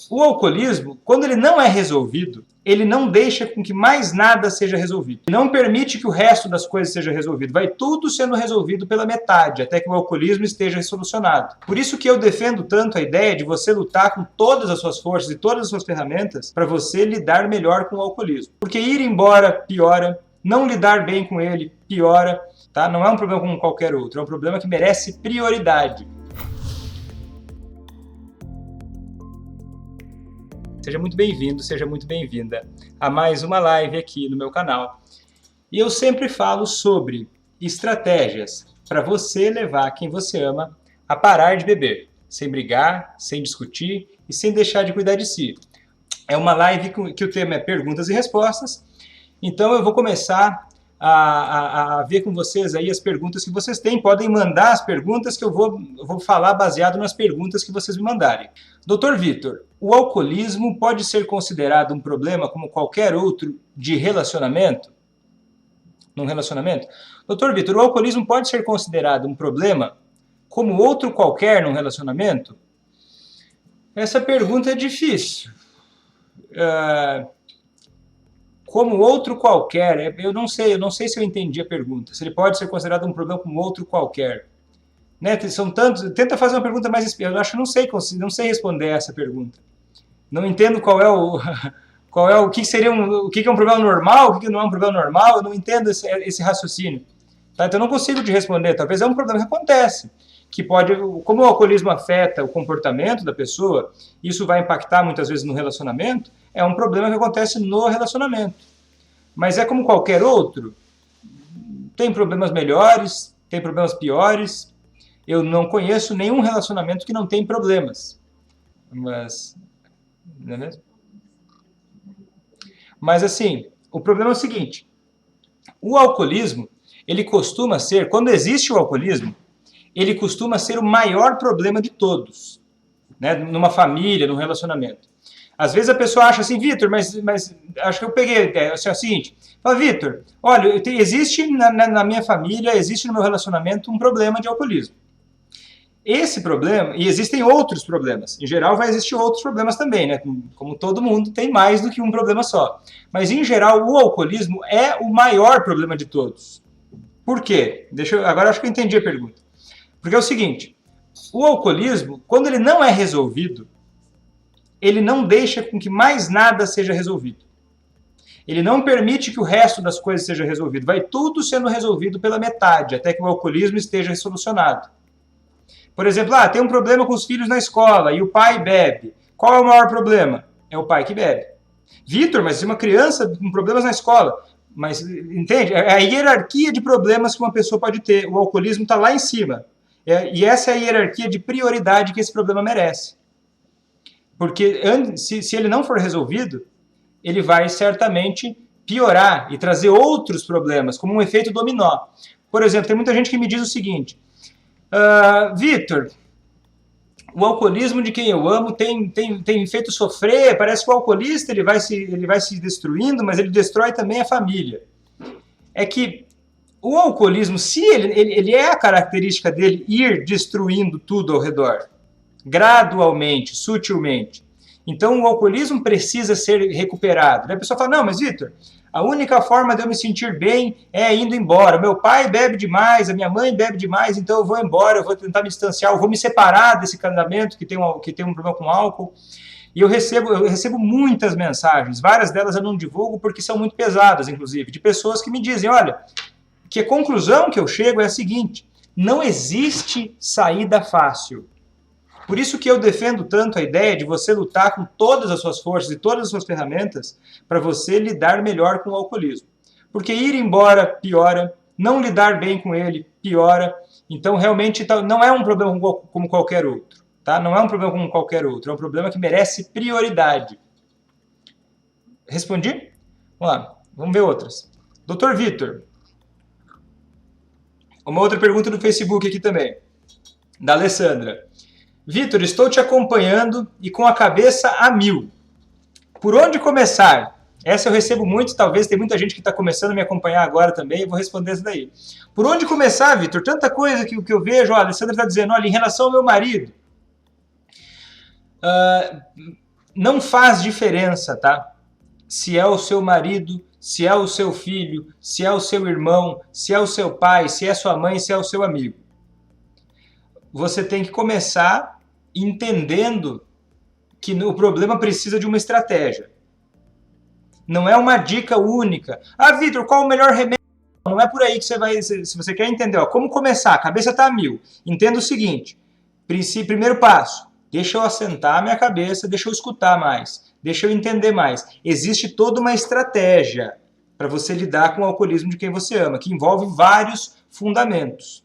O alcoolismo, quando ele não é resolvido, ele não deixa com que mais nada seja resolvido. Ele não permite que o resto das coisas seja resolvido. Vai tudo sendo resolvido pela metade, até que o alcoolismo esteja solucionado. Por isso que eu defendo tanto a ideia de você lutar com todas as suas forças e todas as suas ferramentas para você lidar melhor com o alcoolismo. Porque ir embora piora, não lidar bem com ele piora, tá? Não é um problema como qualquer outro, é um problema que merece prioridade. Seja muito bem-vindo, seja muito bem-vinda a mais uma live aqui no meu canal. E eu sempre falo sobre estratégias para você levar quem você ama a parar de beber, sem brigar, sem discutir e sem deixar de cuidar de si. É uma live que o tema é perguntas e respostas, então eu vou começar a ver com vocês aí as perguntas que vocês têm. Podem mandar as perguntas que eu vou falar baseado nas perguntas que vocês me mandarem. Dr. Vitor, o alcoolismo pode ser considerado um problema como qualquer outro de relacionamento? Num relacionamento? Dr. Vitor, o alcoolismo pode ser considerado um problema como outro qualquer num relacionamento? Essa pergunta é difícil. Como outro qualquer, eu não sei se eu entendi a pergunta. Se ele pode ser considerado um problema como outro qualquer. Né? São tantos, tenta fazer uma pergunta mais... Eu acho que não sei responder essa pergunta. Não entendo o que seria o que é um problema normal, o que não é um problema normal. Eu não entendo esse raciocínio. Tá? Então eu não consigo te responder. Talvez é um problema que acontece. Que pode, como o alcoolismo afeta o comportamento da pessoa, isso vai impactar muitas vezes no relacionamento, é um problema que acontece no relacionamento. Mas é como qualquer outro, tem problemas melhores, tem problemas piores. Eu não conheço nenhum relacionamento que não tem problemas. Mas, não é mesmo? Mas assim, o problema é o seguinte, o alcoolismo, ele costuma ser, quando existe o alcoolismo, ele costuma ser o maior problema de todos, né? Numa família, num relacionamento. Às vezes a pessoa acha assim, Vitor, mas acho que eu peguei a ideia, assim, é o seguinte, fala, Vitor, olha, existe na minha família, existe no meu relacionamento um problema de alcoolismo. Esse problema, e existem outros problemas, em geral vai existir outros problemas também, né? Como todo mundo tem mais do que um problema só. Mas em geral o alcoolismo é o maior problema de todos. Por quê? Agora acho que eu entendi a pergunta. Porque é o seguinte, o alcoolismo, quando ele não é resolvido, ele não deixa com que mais nada seja resolvido. Ele não permite que o resto das coisas seja resolvido. Vai tudo sendo resolvido pela metade, até que o alcoolismo esteja solucionado. Por exemplo, tem um problema com os filhos na escola e o pai bebe. Qual é o maior problema? É o pai que bebe. Vitor, mas uma criança com problemas na escola. Mas, entende? É a hierarquia de problemas que uma pessoa pode ter. O alcoolismo está lá em cima. E essa é a hierarquia de prioridade que esse problema merece. Porque se ele não for resolvido, ele vai certamente piorar e trazer outros problemas, como um efeito dominó. Por exemplo, tem muita gente que me diz o seguinte, Vitor, o alcoolismo de quem eu amo tem me feito sofrer, parece que o alcoolista ele vai se destruindo, mas ele destrói também a família. É que o alcoolismo, se ele é a característica dele ir destruindo tudo ao redor, gradualmente, sutilmente. Então o alcoolismo precisa ser recuperado. A pessoa fala, não, mas Vitor, a única forma de eu me sentir bem é indo embora. Meu pai bebe demais, a minha mãe bebe demais, então eu vou embora, eu vou tentar me distanciar, eu vou me separar desse casamento que tem um problema com álcool. E eu recebo muitas mensagens, várias delas eu não divulgo porque são muito pesadas, inclusive, de pessoas que me dizem, olha, que a conclusão que eu chego é a seguinte, não existe saída fácil. Por isso que eu defendo tanto a ideia de você lutar com todas as suas forças e todas as suas ferramentas para você lidar melhor com o alcoolismo. Porque ir embora piora, não lidar bem com ele piora, então realmente não é um problema como qualquer outro. Tá? Não é um problema como qualquer outro, é um problema que merece prioridade. Respondi? Vamos lá, vamos ver outras. Dr. Vitor, uma outra pergunta do Facebook aqui também, da Alessandra. Vitor, estou te acompanhando e com a cabeça a mil. Por onde começar? Essa eu recebo muito, talvez tem muita gente que está começando a me acompanhar agora também, eu vou responder essa daí. Por onde começar, Vitor? Tanta coisa que eu vejo, a Alessandra está dizendo, olha, em relação ao meu marido. Não faz diferença, tá? Se é o seu marido, se é o seu filho, se é o seu irmão, se é o seu pai, se é sua mãe, se é o seu amigo. Você tem que começar entendendo que o problema precisa de uma estratégia. Não é uma dica única. Ah, Vitor, qual o melhor remédio? Não é por aí que você vai... Se você quer entender, ó, como começar, a cabeça está a mil. Entenda o seguinte, primeiro passo, deixa eu assentar a minha cabeça, deixa eu escutar mais, deixa eu entender mais. Existe toda uma estratégia para você lidar com o alcoolismo de quem você ama, que envolve vários fundamentos.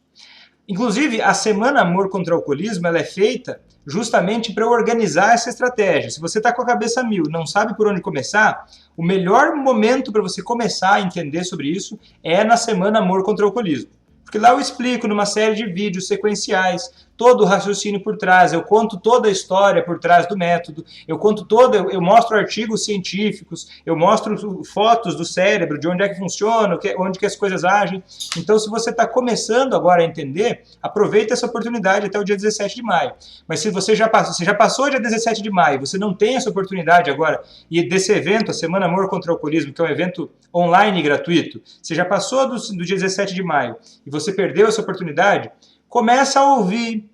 Inclusive, a Semana Amor contra o Alcoolismo ela é feita justamente para organizar essa estratégia. Se você está com a cabeça a mil, não sabe por onde começar, o melhor momento para você começar a entender sobre isso é na Semana Amor contra o Alcoolismo. Porque lá eu explico numa série de vídeos sequenciais todo o raciocínio por trás, eu conto toda a história por trás do método, eu mostro artigos científicos, eu mostro fotos do cérebro, de onde é que funciona, onde que as coisas agem. Então, se você está começando agora a entender, aproveita essa oportunidade até o dia 17 de maio. Mas se você já passou dia 17 de maio, você não tem essa oportunidade agora, e desse evento, a Semana Amor contra o Alcoolismo, que é um evento online e gratuito, você já passou do dia 17 de maio e você perdeu essa oportunidade, começa a ouvir,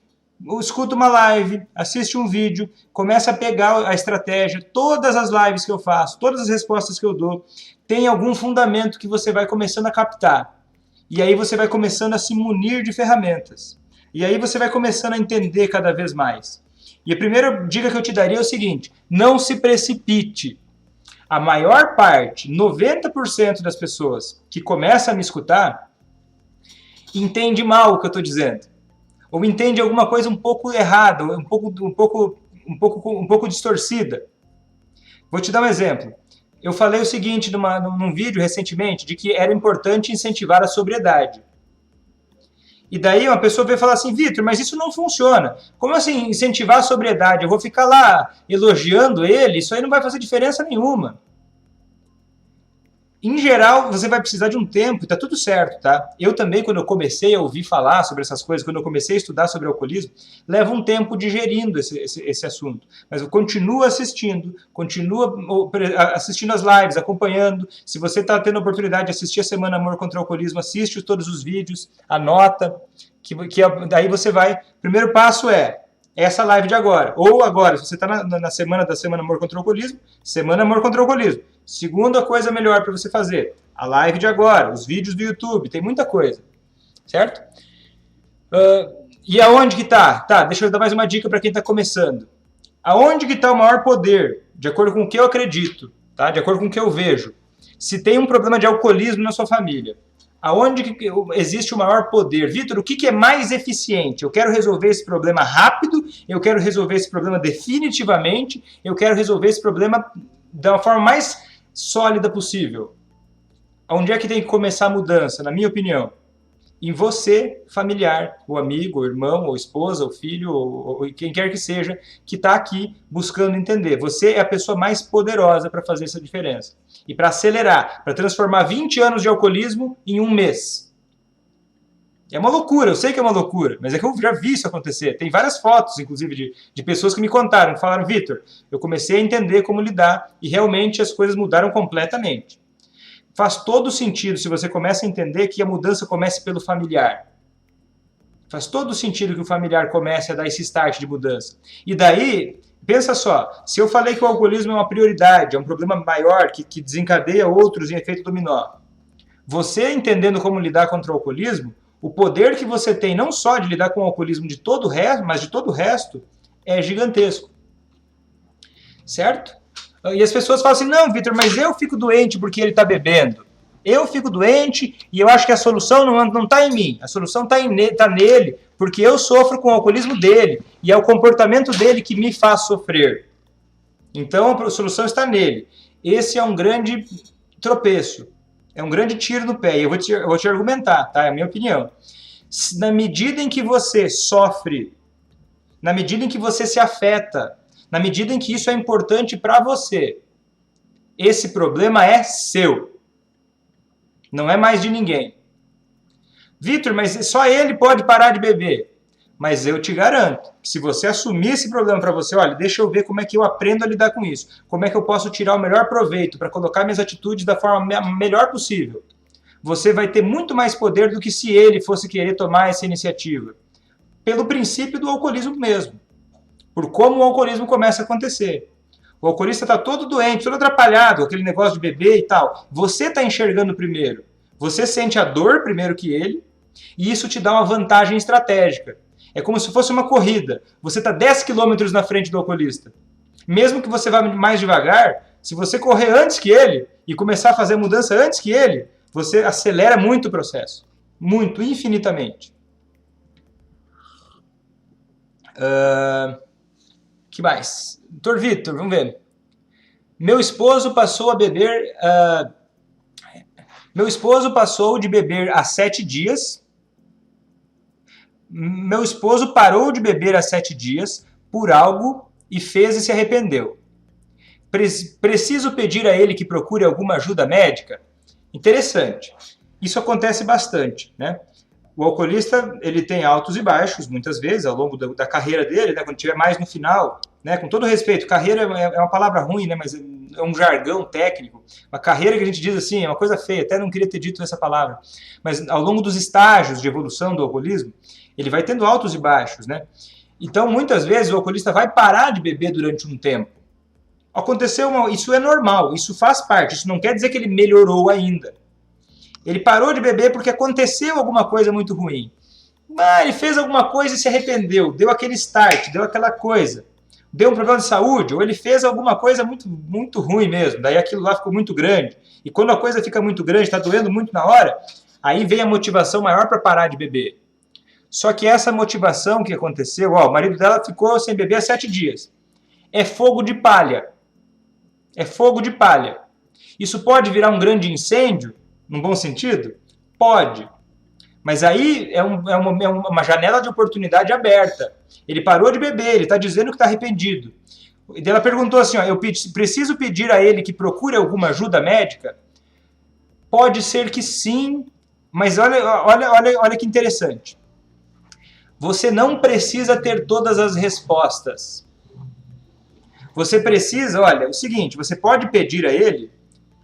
escuta uma live, assiste um vídeo, começa a pegar a estratégia, todas as lives que eu faço, todas as respostas que eu dou, tem algum fundamento que você vai começando a captar. E aí você vai começando a se munir de ferramentas. E aí você vai começando a entender cada vez mais. E a primeira dica que eu te daria é o seguinte, não se precipite. A maior parte, 90% das pessoas que começam a me escutar, entende mal o que eu estou dizendo. Ou entende alguma coisa um pouco errada, um pouco distorcida. Vou te dar um exemplo. Eu falei o seguinte num vídeo recentemente, de que era importante incentivar a sobriedade. E daí uma pessoa veio falar assim, Vitor, mas isso não funciona. Como assim incentivar a sobriedade? Eu vou ficar lá elogiando ele, isso aí não vai fazer diferença nenhuma. Em geral, você vai precisar de um tempo e tá tudo certo, tá? Eu também, quando eu comecei a ouvir falar sobre essas coisas, quando eu comecei a estudar sobre alcoolismo, leva um tempo digerindo esse assunto. Mas eu continuo assistindo as lives, acompanhando. Se você está tendo a oportunidade de assistir a Semana Amor contra o Alcoolismo, assiste todos os vídeos, anota, daí você vai... Primeiro passo é essa live de agora. Ou agora, se você está na semana da Semana Amor contra o Alcoolismo, Semana Amor contra o Alcoolismo. Segunda coisa melhor para você fazer, a live de agora, os vídeos do YouTube, tem muita coisa, certo? E aonde que tá? Tá, deixa eu dar mais uma dica para quem está começando. Aonde que está o maior poder, de acordo com o que eu acredito, tá? De acordo com o que eu vejo. Se tem um problema de alcoolismo na sua família, aonde que existe o maior poder? Vitor, o que é mais eficiente? Eu quero resolver esse problema rápido, eu quero resolver esse problema definitivamente, eu quero resolver esse problema da forma mais sólida possível. Onde é que tem que começar a mudança, na minha opinião? Em você, familiar, o amigo, o irmão, ou esposa, o filho, ou quem quer que seja, que está aqui buscando entender. Você é a pessoa mais poderosa para fazer essa diferença. E para acelerar, para transformar 20 anos de alcoolismo em um mês. É uma loucura, eu sei que é uma loucura, mas é que eu já vi isso acontecer. Tem várias fotos, inclusive, de pessoas que me contaram, que falaram, Vitor, eu comecei a entender como lidar e realmente as coisas mudaram completamente. Faz todo sentido se você começa a entender que a mudança comece pelo familiar. Faz todo sentido que o familiar comece a dar esse start de mudança. E daí, pensa só, se eu falei que o alcoolismo é uma prioridade, é um problema maior que desencadeia outros em efeito dominó, você entendendo como lidar contra o alcoolismo, o poder que você tem não só de lidar com o alcoolismo de todo o resto, mas de todo o resto, é gigantesco. Certo? E as pessoas falam assim, não, Vitor, mas eu fico doente porque ele está bebendo. Eu fico doente e eu acho que a solução não está em mim. A solução está nele, porque eu sofro com o alcoolismo dele. E é o comportamento dele que me faz sofrer. Então a solução está nele. Esse é um grande tropeço. É um grande tiro no pé. E eu vou te argumentar, tá? É a minha opinião. Na medida em que você sofre, na medida em que você se afeta, na medida em que isso é importante para você, esse problema é seu. Não é mais de ninguém. Vitor, mas só ele pode parar de beber. Mas eu te garanto que se você assumir esse problema para você, olha, deixa eu ver como é que eu aprendo a lidar com isso, como é que eu posso tirar o melhor proveito para colocar minhas atitudes da forma melhor possível, você vai ter muito mais poder do que se ele fosse querer tomar essa iniciativa. Pelo princípio do alcoolismo mesmo. Por como o alcoolismo começa a acontecer. O alcoolista está todo doente, todo atrapalhado, aquele negócio de beber e tal. Você está enxergando primeiro. Você sente a dor primeiro que ele, e isso te dá uma vantagem estratégica. É como se fosse uma corrida. Você está 10 quilômetros na frente do alcoolista. Mesmo que você vá mais devagar, se você correr antes que ele e começar a fazer a mudança antes que ele, você acelera muito o processo. Muito, infinitamente. Que mais? Doutor Vitor, vamos ver. Meu esposo passou de beber há 7 dias. Meu esposo parou de beber há 7 dias por algo e fez e se arrependeu. Preciso pedir a ele que procure alguma ajuda médica? Interessante. Isso acontece bastante, né? O alcoolista, ele tem altos e baixos, muitas vezes, ao longo da carreira dele, né, quando estiver mais no final, né, com todo respeito, carreira é uma palavra ruim, né, mas é um jargão técnico. Uma carreira que a gente diz assim, é uma coisa feia, até não queria ter dito essa palavra. Mas ao longo dos estágios de evolução do alcoolismo, ele vai tendo altos e baixos, né? Então, muitas vezes, o alcoolista vai parar de beber durante um tempo. Isso é normal, isso faz parte, isso não quer dizer que ele melhorou ainda. Ele parou de beber porque aconteceu alguma coisa muito ruim. Ele fez alguma coisa e se arrependeu, deu aquele start, deu aquela coisa. Deu um problema de saúde, ou ele fez alguma coisa muito, muito ruim mesmo, daí aquilo lá ficou muito grande. E quando a coisa fica muito grande, está doendo muito na hora, aí vem a motivação maior para parar de beber. Só que essa motivação que aconteceu, o marido dela ficou sem beber há 7 dias. É fogo de palha. É fogo de palha. Isso pode virar um grande incêndio, num bom sentido? Pode. Mas aí é uma janela de oportunidade aberta. Ele parou de beber, ele está dizendo que está arrependido. E ela perguntou assim, eu preciso pedir a ele que procure alguma ajuda médica? Pode ser que sim, mas olha que interessante. Você não precisa ter todas as respostas. Você precisa, é o seguinte, você pode pedir a ele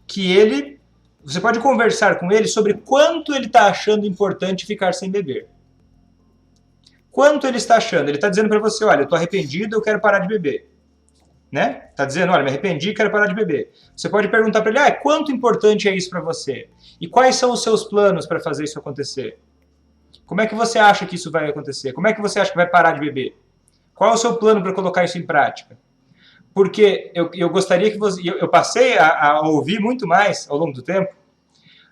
que você pode conversar com ele sobre quanto ele está achando importante ficar sem beber. Quanto ele está achando? Ele está dizendo para você, eu estou arrependido, eu quero parar de beber. Né? Está dizendo, me arrependi, quero parar de beber. Você pode perguntar para ele, quanto importante é isso para você? E quais são os seus planos para fazer isso acontecer? Como é que você acha que isso vai acontecer? Como é que você acha que vai parar de beber? Qual é o seu plano para colocar isso em prática? Porque eu gostaria que você... Eu passei a ouvir muito mais, ao longo do tempo,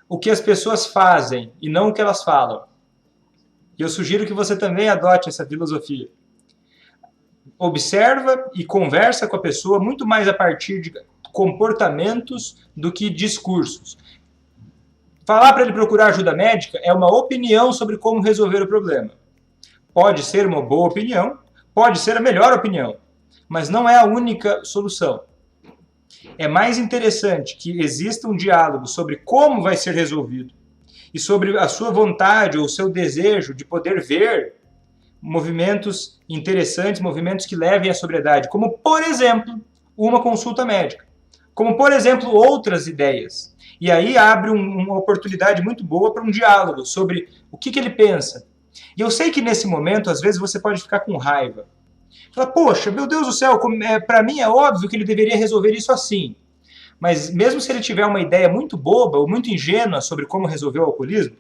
o que as pessoas fazem e não o que elas falam. E eu sugiro que você também adote essa filosofia. Observa e conversa com a pessoa muito mais a partir de comportamentos do que discursos. Falar para ele procurar ajuda médica é uma opinião sobre como resolver o problema. Pode ser uma boa opinião, pode ser a melhor opinião, mas não é a única solução. É mais interessante que exista um diálogo sobre como vai ser resolvido e sobre a sua vontade ou o seu desejo de poder ver movimentos interessantes, movimentos que levem à sobriedade, como, por exemplo, uma consulta médica, como, por exemplo, outras ideias. E aí abre uma oportunidade muito boa para um diálogo sobre o que ele pensa. E eu sei que nesse momento, às vezes, você pode ficar com raiva. Fala, poxa, meu Deus do céu, para mim é óbvio que ele deveria resolver isso assim. Mas mesmo se ele tiver uma ideia muito boba ou muito ingênua sobre como resolver o alcoolismo,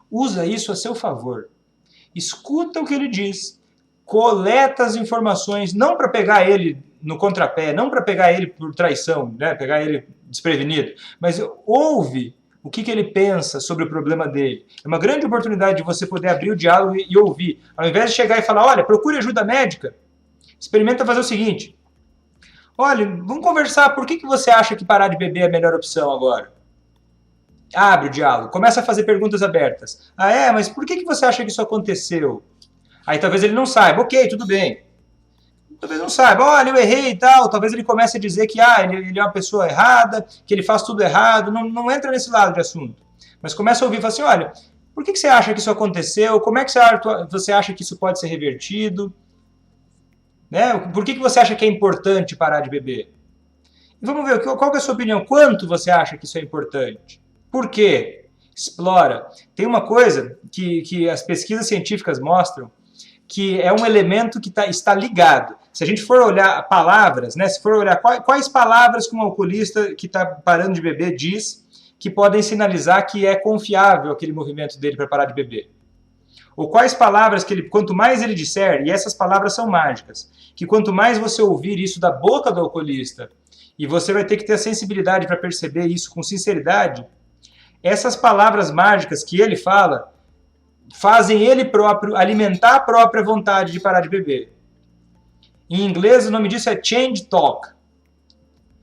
usa isso a seu favor. Escuta o que ele diz, coleta as informações, não para pegar ele no contrapé, não para pegar ele por traição, né, pegar ele desprevenido, mas ouve o que ele pensa sobre o problema dele. É uma grande oportunidade de você poder abrir o diálogo e ouvir. Ao invés de chegar e falar, olha, procure ajuda médica, experimenta fazer o seguinte, olha, vamos conversar, por que você acha que parar de beber é a melhor opção agora? Abre o diálogo, começa a fazer perguntas abertas. Mas por que você acha que isso aconteceu? Aí talvez ele não saiba, ok, tudo bem. Talvez não saiba, olha, eu errei e tal. Talvez ele comece a dizer que ele é uma pessoa errada, que ele faz tudo errado. Não entra nesse lado de assunto. Mas começa a ouvir e fala assim, olha, Por que você acha que isso aconteceu? Como é que você acha que isso pode ser revertido? Né? Por que você acha que é importante parar de beber? E vamos ver, qual que é a sua opinião? Quanto você acha que isso é importante? Por quê? Explora. Tem uma coisa que as pesquisas científicas mostram, que é um elemento que está ligado. Se a gente for olhar palavras, né, se for olhar quais palavras que um alcoolista que está parando de beber diz que podem sinalizar que é confiável aquele movimento dele para parar de beber. Ou quais palavras que quanto mais ele disser, e essas palavras são mágicas, que quanto mais você ouvir isso da boca do alcoolista, e você vai ter que ter a sensibilidade para perceber isso com sinceridade, essas palavras mágicas que ele fala fazem ele próprio alimentar a própria vontade de parar de beber. Em inglês, o nome disso é change talk.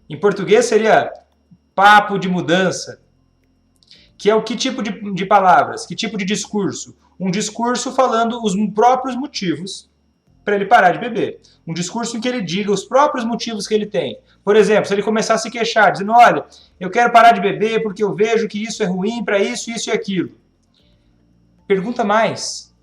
Em português seria papo de mudança. Que é o que tipo de palavras? Que tipo de discurso? Um discurso falando os próprios motivos para ele parar de beber. Um discurso em que ele diga os próprios motivos que ele tem. Por exemplo, se ele começar a se queixar, dizendo, olha, eu quero parar de beber porque eu vejo que isso é ruim para isso, isso e aquilo. Pergunta mais.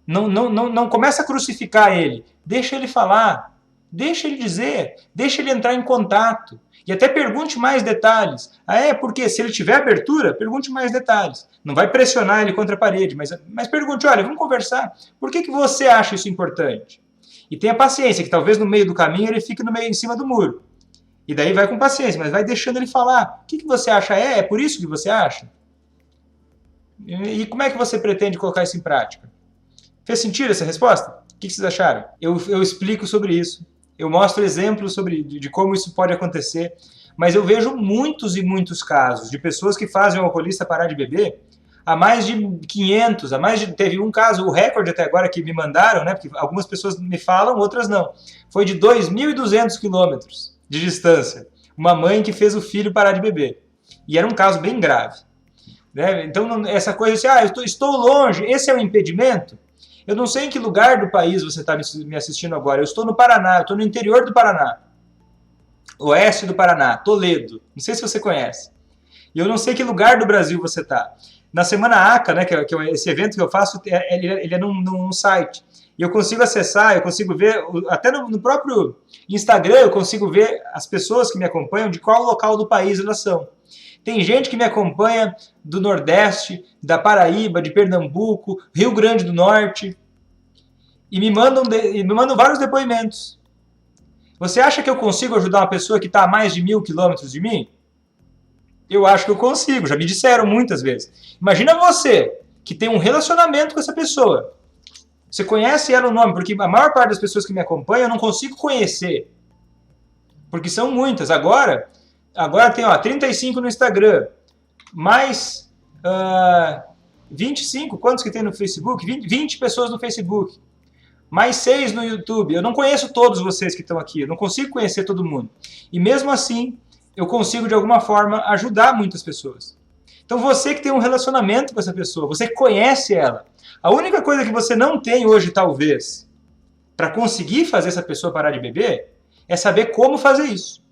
Não começa a crucificar ele. Deixa ele falar. Deixa ele dizer. Deixa ele entrar em contato. E até pergunte mais detalhes. Porque se ele tiver abertura, pergunte mais detalhes. Não vai pressionar ele contra a parede, mas pergunte, olha, vamos conversar. Por que você acha isso importante? E tenha paciência, que talvez no meio do caminho ele fique em cima do muro. E daí vai com paciência, mas vai deixando ele falar. O que você acha? É por isso que você acha? E como é que você pretende colocar isso em prática? Fez sentido essa resposta? O que vocês acharam? Eu explico sobre isso. Eu mostro exemplos de como isso pode acontecer. Mas eu vejo muitos e muitos casos de pessoas que fazem o alcoolista parar de beber a mais de 500, teve um caso, o recorde até agora que me mandaram, né, porque algumas pessoas me falam, outras não, foi de 2.200 quilômetros de distância. Uma mãe que fez o filho parar de beber. E era um caso bem grave. Né? Então, essa coisa assim, eu estou longe, esse é um impedimento? Eu não sei em que lugar do país você está me assistindo agora. Eu estou no Paraná, eu estou no interior do Paraná. Oeste do Paraná, Toledo. Não sei se você conhece. E eu não sei que lugar do Brasil você está. Na Semana ACA, né, que é esse evento que eu faço, ele é num site. E eu consigo acessar, eu consigo ver, até no próprio Instagram, eu consigo ver as pessoas que me acompanham, de qual local do país elas são. Tem gente que me acompanha do Nordeste, da Paraíba, de Pernambuco, Rio Grande do Norte, e me mandam vários depoimentos. Você acha que eu consigo ajudar uma pessoa que está a mais de 1.000 quilômetros de mim? Eu acho que eu consigo, já me disseram muitas vezes. Imagina você, que tem um relacionamento com essa pessoa. Você conhece ela o nome, porque a maior parte das pessoas que me acompanham eu não consigo conhecer. Porque são muitas. Agora tem 35 no Instagram, mais 25, quantos que tem no Facebook? 20 pessoas no Facebook, mais 6 no YouTube. Eu não conheço todos vocês que estão aqui, eu não consigo conhecer todo mundo. E mesmo assim, eu consigo de alguma forma ajudar muitas pessoas. Então você que tem um relacionamento com essa pessoa, você que conhece ela, a única coisa que você não tem hoje, talvez, para conseguir fazer essa pessoa parar de beber, é saber como fazer isso.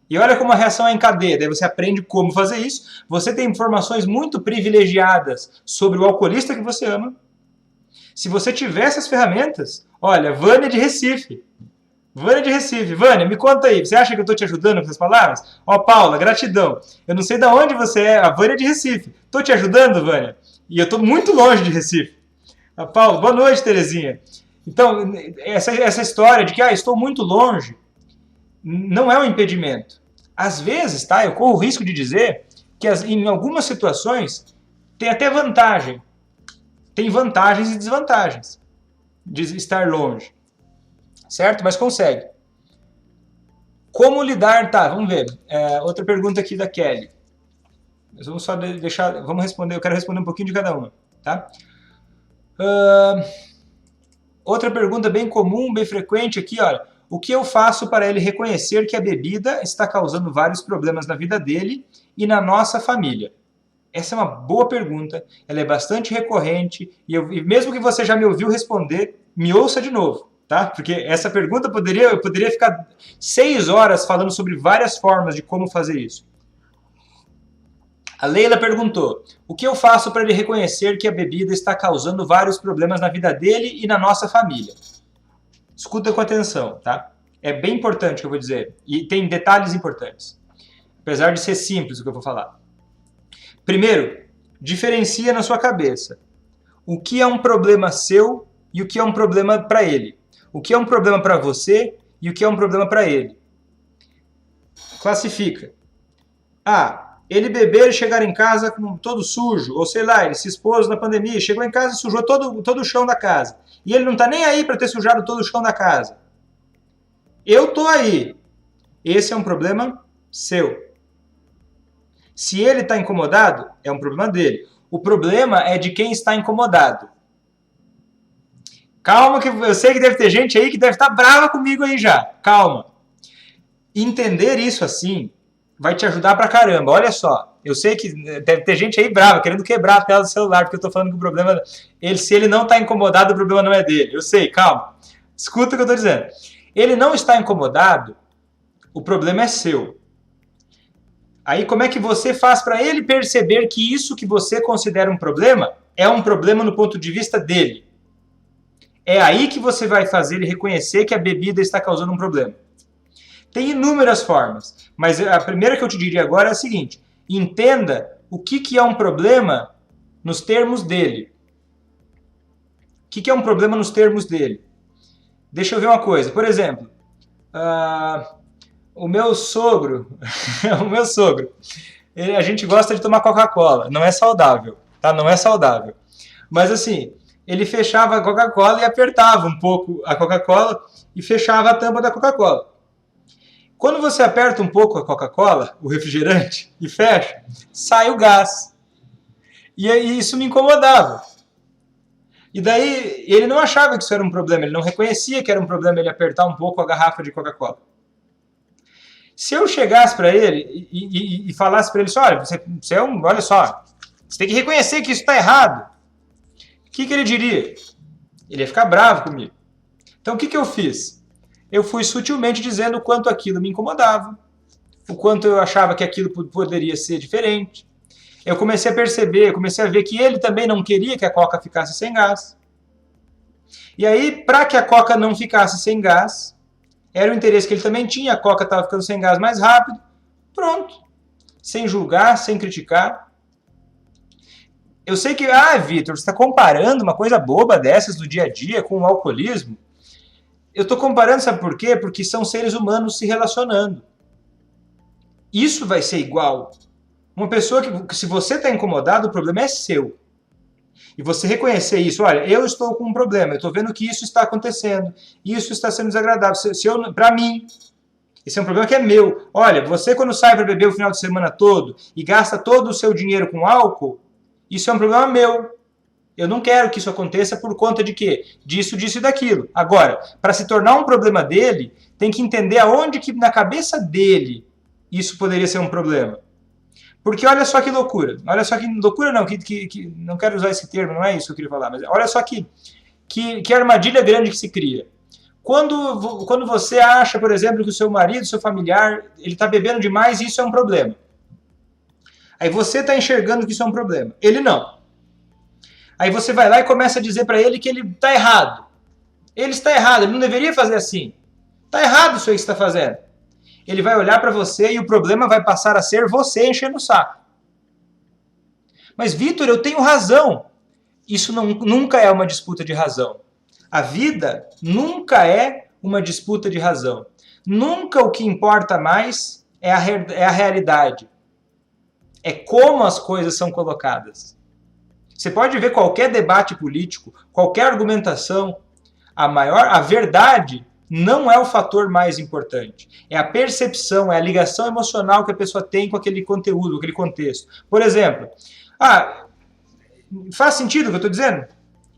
E olha como a reação é em cadeia, daí você aprende como fazer isso, você tem informações muito privilegiadas sobre o alcoolista que você ama. Se você tiver essas ferramentas, olha, Vânia de Recife, Vânia, me conta aí, você acha que eu estou te ajudando com essas palavras? Paula, gratidão. Eu não sei de onde você é, a Vânia de Recife. Estou te ajudando, Vânia? E eu estou muito longe de Recife. A Paula, boa noite, Terezinha. Então, essa história de que estou muito longe, não é um impedimento. Às vezes, eu corro o risco de dizer que em algumas situações tem até vantagem. Tem vantagens e desvantagens de estar longe. Certo? Mas consegue. Como lidar? Vamos ver. Outra pergunta aqui da Kelly. Nós vamos só vamos responder, eu quero responder um pouquinho de cada uma. Tá? Outra pergunta bem comum, bem frequente aqui, olha. O que eu faço para ele reconhecer que a bebida está causando vários problemas na vida dele e na nossa família? Essa é uma boa pergunta, ela é bastante recorrente, e mesmo que você já me ouviu responder, me ouça de novo, tá? Porque essa pergunta eu poderia ficar 6 horas falando sobre várias formas de como fazer isso. A Leila perguntou: o que eu faço para ele reconhecer que a bebida está causando vários problemas na vida dele e na nossa família? Escuta com atenção, tá? É bem importante o que eu vou dizer. E tem detalhes importantes. Apesar de ser simples o que eu vou falar. Primeiro, diferencia na sua cabeça o que é um problema seu e o que é um problema para ele. O que é um problema para você e o que é um problema para ele. Classifica. Ele beber e chegar em casa com todo sujo, ou sei lá, ele se expôs na pandemia, chegou em casa e sujou todo o chão da casa. E ele não está nem aí para ter sujado todo o chão da casa. Eu tô aí. Esse é um problema seu. Se ele está incomodado, é um problema dele. O problema é de quem está incomodado. Calma, que eu sei que deve ter gente aí que deve estar brava comigo aí já. Calma. Entender isso assim vai te ajudar pra caramba. Olha só, eu sei que deve ter gente aí brava, querendo quebrar a tela do celular, porque eu tô falando que o problema... se ele não tá incomodado, o problema não é dele. Eu sei, calma. Escuta o que eu tô dizendo. Ele não está incomodado, o problema é seu. Aí como é que você faz para ele perceber que isso que você considera um problema é um problema no ponto de vista dele? É aí que você vai fazer ele reconhecer que a bebida está causando um problema. Tem inúmeras formas, mas a primeira que eu te diria agora é a seguinte: entenda o que é um problema nos termos dele. O que é um problema nos termos dele? Deixa eu ver uma coisa. Por exemplo, o meu sogro, a gente gosta de tomar Coca-Cola. Não é saudável, tá? Não é saudável. Mas assim, ele fechava a Coca-Cola e apertava um pouco a Coca-Cola e fechava a tampa da Coca-Cola. Quando você aperta um pouco a Coca-Cola, o refrigerante, e fecha, sai o gás. E aí isso me incomodava. E daí ele não achava que isso era um problema, ele não reconhecia que era um problema ele apertar um pouco a garrafa de Coca-Cola. Se eu chegasse para ele e falasse para ele assim, olha só, você tem que reconhecer que isso está errado. O que ele diria? Ele ia ficar bravo comigo. Então o que eu fiz? Eu fui sutilmente dizendo o quanto aquilo me incomodava, o quanto eu achava que aquilo poderia ser diferente. Eu comecei a perceber, comecei a ver que ele também não queria que a Coca ficasse sem gás. E aí, para que a Coca não ficasse sem gás, era o interesse que ele também tinha, a Coca estava ficando sem gás mais rápido. Pronto. Sem julgar, sem criticar. Eu sei que, Vitor, você está comparando uma coisa boba dessas do dia a dia com o alcoolismo. Eu estou comparando, sabe por quê? Porque são seres humanos se relacionando. Isso vai ser igual. Uma pessoa que se você está incomodado, o problema é seu. E você reconhecer isso, olha, eu estou com um problema, eu estou vendo que isso está acontecendo, isso está sendo desagradável. Para mim, esse é um problema que é meu. Olha, você quando sai para beber o final de semana todo e gasta todo o seu dinheiro com álcool, isso é um problema meu. Eu não quero que isso aconteça por conta de quê? Disso e daquilo. Agora, para se tornar um problema dele, tem que entender aonde que na cabeça dele isso poderia ser um problema. Porque olha só que loucura. Olha só que loucura não, que não quero usar esse termo, não é isso que eu queria falar, mas olha só que armadilha grande que se cria. Quando você acha, por exemplo, que o seu marido, seu familiar, ele está bebendo demais e isso é um problema. Aí você está enxergando que isso é um problema. Ele não. Aí você vai lá e começa a dizer para ele que ele está errado. Ele está errado, ele não deveria fazer assim. Está errado isso aí que você está fazendo. Ele vai olhar para você e o problema vai passar a ser você enchendo o saco. Mas, Vitor, eu tenho razão. Isso nunca é uma disputa de razão. A vida nunca é uma disputa de razão. Nunca o que importa mais é a realidade. É como as coisas são colocadas. Você pode ver qualquer debate político, qualquer argumentação, a verdade não é o fator mais importante. É a percepção, é a ligação emocional que a pessoa tem com aquele conteúdo, com aquele contexto. Por exemplo, faz sentido o que eu estou dizendo?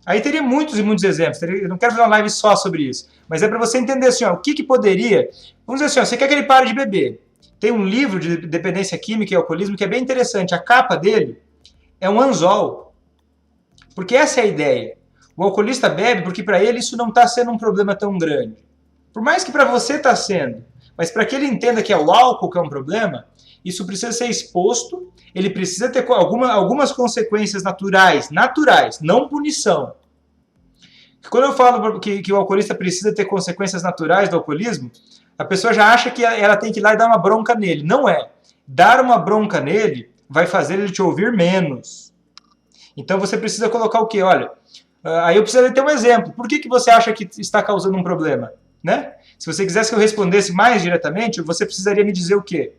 Aí teria muitos e muitos exemplos. Eu não quero fazer uma live só sobre isso. Mas é para você entender assim, o que poderia... Vamos dizer assim, você quer que ele pare de beber. Tem um livro de dependência química e alcoolismo que é bem interessante. A capa dele é um anzol. Porque essa é a ideia. O alcoolista bebe porque para ele isso não está sendo um problema tão grande. Por mais que para você está sendo. Mas para que ele entenda que é o álcool que é um problema, isso precisa ser exposto, ele precisa ter algumas consequências naturais, não punição. Quando eu falo que o alcoolista precisa ter consequências naturais do alcoolismo, a pessoa já acha que ela tem que ir lá e dar uma bronca nele. Não é. Dar uma bronca nele vai fazer ele te ouvir menos. Então você precisa colocar o quê? Olha, aí eu precisaria ter um exemplo. Por que você acha que está causando um problema? Né? Se você quisesse que eu respondesse mais diretamente, você precisaria me dizer o quê?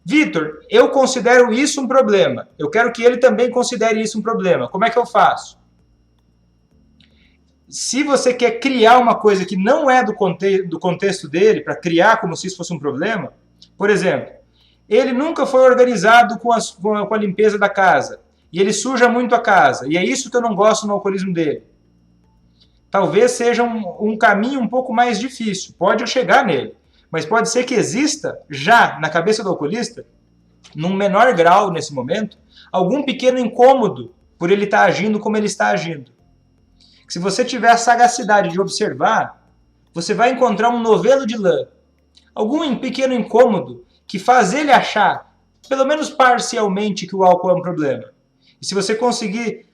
Vitor, eu considero isso um problema. Eu quero que ele também considere isso um problema. Como é que eu faço? Se você quer criar uma coisa que não é do contexto dele, para criar como se isso fosse um problema, por exemplo, ele nunca foi organizado com a limpeza da casa, e ele suja muito a casa, e é isso que eu não gosto no alcoolismo dele. Talvez seja um caminho um pouco mais difícil, pode chegar nele, mas pode ser que exista, já na cabeça do alcoolista, num menor grau nesse momento, algum pequeno incômodo por ele estar agindo como ele está agindo. Se você tiver a sagacidade de observar, você vai encontrar um novelo de lã, algum pequeno incômodo que faz ele achar, pelo menos parcialmente, que o álcool é um problema. E se você conseguir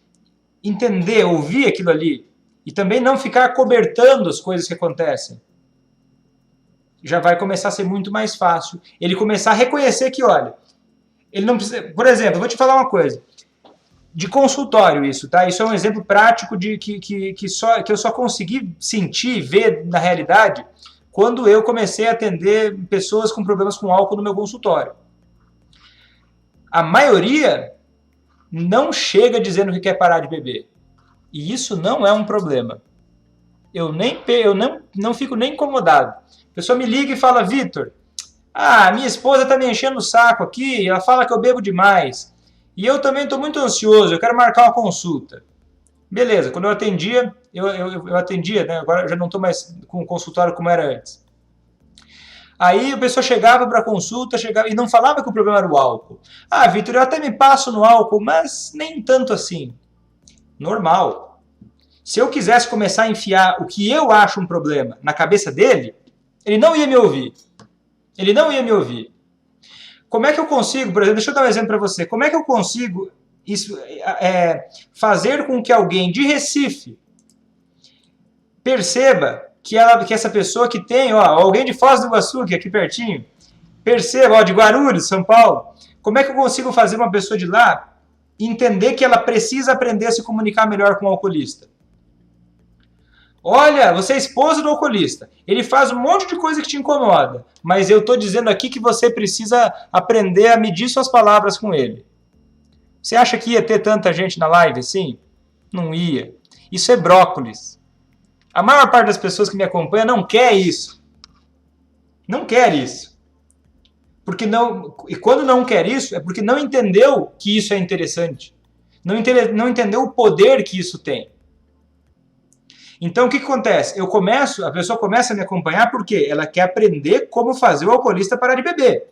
entender, ouvir aquilo ali, e também não ficar cobertando as coisas que acontecem, já vai começar a ser muito mais fácil. Ele começar a reconhecer que, olha, ele não precisa... Por exemplo, eu vou te falar uma coisa. De consultório isso, tá? Isso é um exemplo prático de que eu só consegui sentir e ver na realidade quando eu comecei a atender pessoas com problemas com álcool no meu consultório. A maioria não chega dizendo que quer parar de beber. E isso não é um problema. Eu não fico nem incomodado. A pessoa me liga e fala, Vitor, minha esposa está me enchendo o saco aqui, ela fala que eu bebo demais. E eu também estou muito ansioso, eu quero marcar uma consulta. Beleza, quando eu atendia, eu atendia, né? Agora eu já não estou mais com o consultório como era antes. Aí a pessoa chegava para a consulta e não falava que o problema era o álcool. Vitor, eu até me passo no álcool, mas nem tanto assim. Normal. Se eu quisesse começar a enfiar o que eu acho um problema na cabeça dele, ele não ia me ouvir. Ele não ia me ouvir. Como é que eu consigo, por exemplo, deixa eu dar um exemplo para você, como é que eu consigo fazer com que alguém de Recife perceba que essa pessoa que tem, alguém de Foz do Iguaçu, que é aqui pertinho, perceba, de Guarulhos, São Paulo, como é que eu consigo fazer uma pessoa de lá entender que ela precisa aprender a se comunicar melhor com o alcoolista? Olha, você é esposa do alcoolista. Ele faz um monte de coisa que te incomoda. Mas eu estou dizendo aqui que você precisa aprender a medir suas palavras com ele. Você acha que ia ter tanta gente na live assim? Não ia. Isso é brócolis. A maior parte das pessoas que me acompanham não quer isso. Não quer isso. E quando não quer isso, é porque não entendeu que isso é interessante. Não entendeu o poder que isso tem. Então, o que acontece? A pessoa começa a me acompanhar porque ela quer aprender como fazer o alcoolista parar de beber.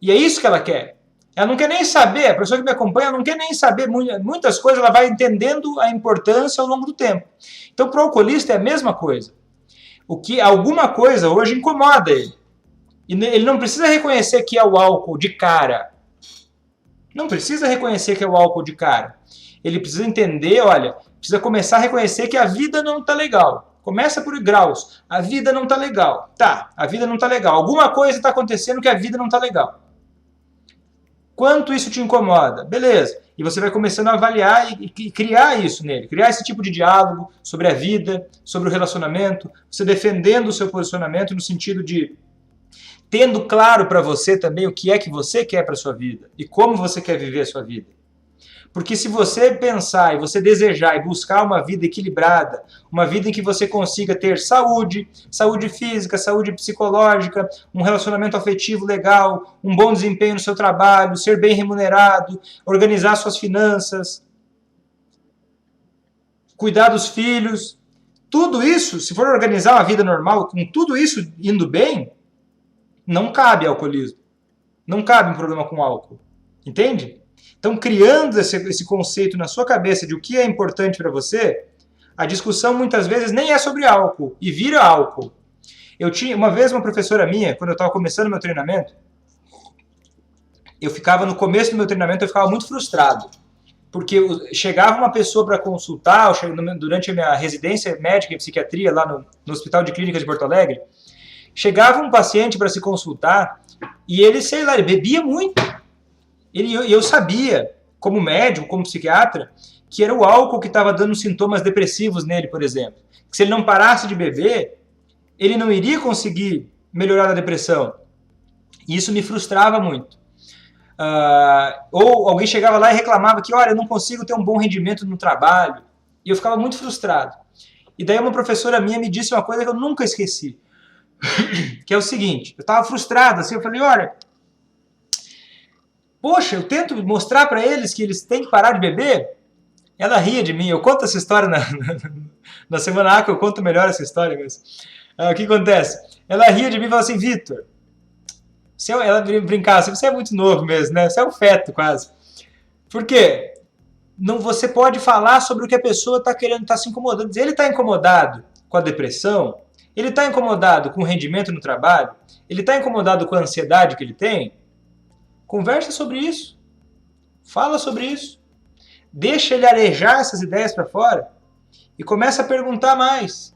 E é isso que ela quer. Ela não quer nem saber, a pessoa que me acompanha não quer nem saber muitas coisas, ela vai entendendo a importância ao longo do tempo. Então, para o alcoolista é a mesma coisa. Alguma coisa hoje incomoda ele. E ele não precisa reconhecer que é o álcool de cara. Não precisa reconhecer que é o álcool de cara. Ele precisa entender, precisa começar a reconhecer que a vida não está legal. Começa por graus. A vida não está legal. Tá, a vida não está legal. Alguma coisa está acontecendo que a vida não está legal. Quanto isso te incomoda? Beleza. E você vai começando a avaliar e criar isso nele. Criar esse tipo de diálogo sobre a vida, sobre o relacionamento. Você defendendo o seu posicionamento no sentido de tendo claro para você também o que é que você quer para a sua vida. E como você quer viver a sua vida. Porque se você pensar e você desejar e buscar uma vida equilibrada, uma vida em que você consiga ter saúde física, saúde psicológica, um relacionamento afetivo legal, um bom desempenho no seu trabalho, ser bem remunerado, organizar suas finanças, cuidar dos filhos, tudo isso, se for organizar uma vida normal, com tudo isso indo bem, não cabe alcoolismo. Não cabe um problema com álcool. Entende? Então, criando esse conceito na sua cabeça de o que é importante para você, a discussão muitas vezes nem é sobre álcool e vira álcool. Eu tinha, uma vez, uma professora minha, quando eu estava começando meu treinamento, eu ficava, no começo do meu treinamento, eu ficava muito frustrado. Porque chegava uma pessoa para consultar, durante a minha residência médica em psiquiatria, lá no Hospital de Clínicas de Porto Alegre, chegava um paciente para se consultar e ele, sei lá, ele bebia muito. Eu sabia, como médico, como psiquiatra, que era o álcool que estava dando sintomas depressivos nele, por exemplo. Que se ele não parasse de beber, ele não iria conseguir melhorar a depressão. E isso me frustrava muito. Ou alguém chegava lá e reclamava que, olha, eu não consigo ter um bom rendimento no trabalho. E eu ficava muito frustrado. E daí uma professora minha me disse uma coisa que eu nunca esqueci. Que é o seguinte, eu estava frustrado, assim, eu falei, olha, poxa, eu tento mostrar para eles que eles têm que parar de beber. Ela ria de mim, eu conto essa história na semana A, que eu conto melhor essa história, mas o que acontece? Ela ria de mim e falou assim, Vitor, ela brincava assim, você é muito novo mesmo, né? Você é um feto quase. Por quê? Não, você pode falar sobre o que a pessoa está querendo, está se incomodando. Ele está incomodado com a depressão, ele está incomodado com o rendimento no trabalho, ele está incomodado com a ansiedade que ele tem. Conversa sobre isso. Fala sobre isso. Deixa ele arejar essas ideias para fora e começa a perguntar mais.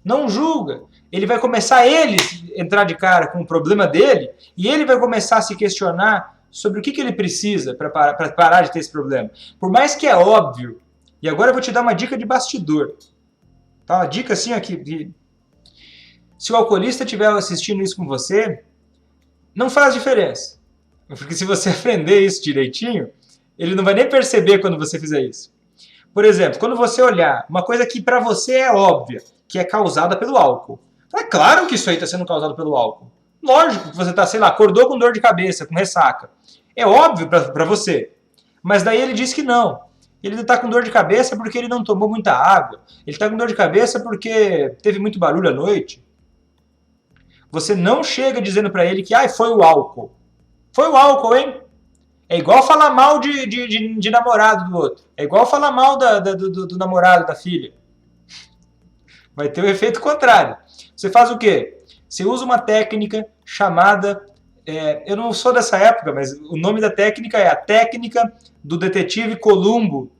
Não julga. Ele vai começar ele entrar de cara com o problema dele e ele vai começar a se questionar sobre o que ele precisa para parar de ter esse problema. Por mais que é óbvio, e agora eu vou te dar uma dica de bastidor. Tá? Uma dica assim aqui. Se o alcoolista estiver assistindo isso com você, não faz diferença. Porque se você aprender isso direitinho, ele não vai nem perceber quando você fizer isso. Por exemplo, quando você olhar uma coisa que para você é óbvia, que é causada pelo álcool. É claro que isso aí está sendo causado pelo álcool. Lógico que você está, sei lá, acordou com dor de cabeça, com ressaca. É óbvio para você. Mas daí ele diz que não. Ele está com dor de cabeça porque ele não tomou muita água. Ele está com dor de cabeça porque teve muito barulho à noite. Você não chega dizendo para ele que foi o álcool. Foi o álcool, hein? É igual falar mal de namorado do outro. É igual falar mal do namorado, da filha. Vai ter o efeito contrário. Você faz o quê? Você usa uma técnica chamada... eu não sou dessa época, mas o nome da técnica é a técnica do detetive Columbo.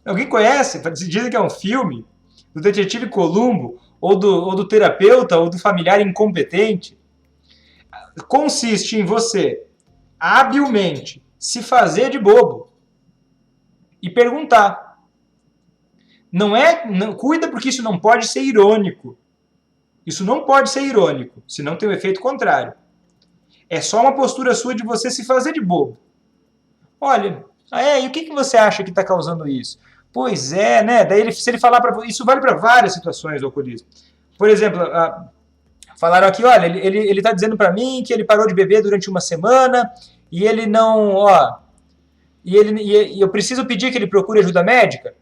Alguém conhece? Dizem que é um filme. Do detetive Columbo, ou do terapeuta, ou do familiar incompetente. Consiste em você, habilmente, se fazer de bobo e perguntar. Cuida, porque isso não pode ser irônico. Isso não pode ser irônico, senão tem o efeito contrário. É só uma postura sua de você se fazer de bobo. Olha, e o que você acha que está causando isso? Pois é, né? Daí se ele falar para você, isso vale para várias situações do alcoolismo. Por exemplo, falaram aqui, olha, ele está dizendo para mim que ele parou de beber durante uma semana e ele não, e eu preciso pedir que ele procure ajuda médica.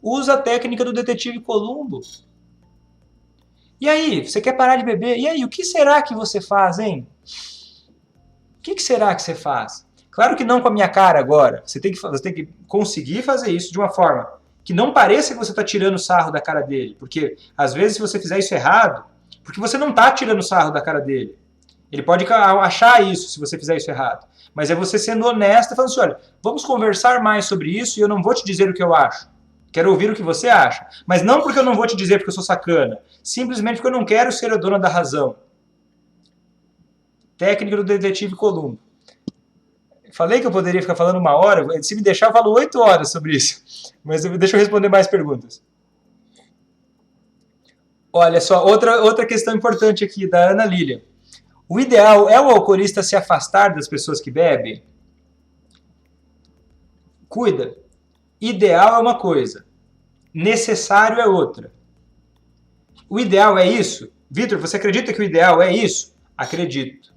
Usa a técnica do detetive Columbo. E aí, você quer parar de beber? E aí, o que será que você faz, hein? O que será que você faz? Claro que não com a minha cara agora. Você tem que conseguir fazer isso de uma forma que não pareça que você está tirando sarro da cara dele. Porque, às vezes, se você fizer isso errado, porque você não está tirando sarro da cara dele. Ele pode achar isso se você fizer isso errado. Mas é você sendo honesto e falando assim, olha, vamos conversar mais sobre isso e eu não vou te dizer o que eu acho. Quero ouvir o que você acha. Mas não porque eu não vou te dizer porque eu sou sacana. Simplesmente porque eu não quero ser a dona da razão. Técnica do detetive Columbo. Falei que eu poderia ficar falando 1 hora. Se me deixar, eu falo 8 horas sobre isso. Mas deixa eu responder mais perguntas. Olha só, outra questão importante aqui, da Ana Lília. O ideal é o alcoolista se afastar das pessoas que bebem? Cuida. Ideal é uma coisa. Necessário é outra. O ideal é isso? Vitor, você acredita que o ideal é isso? Acredito.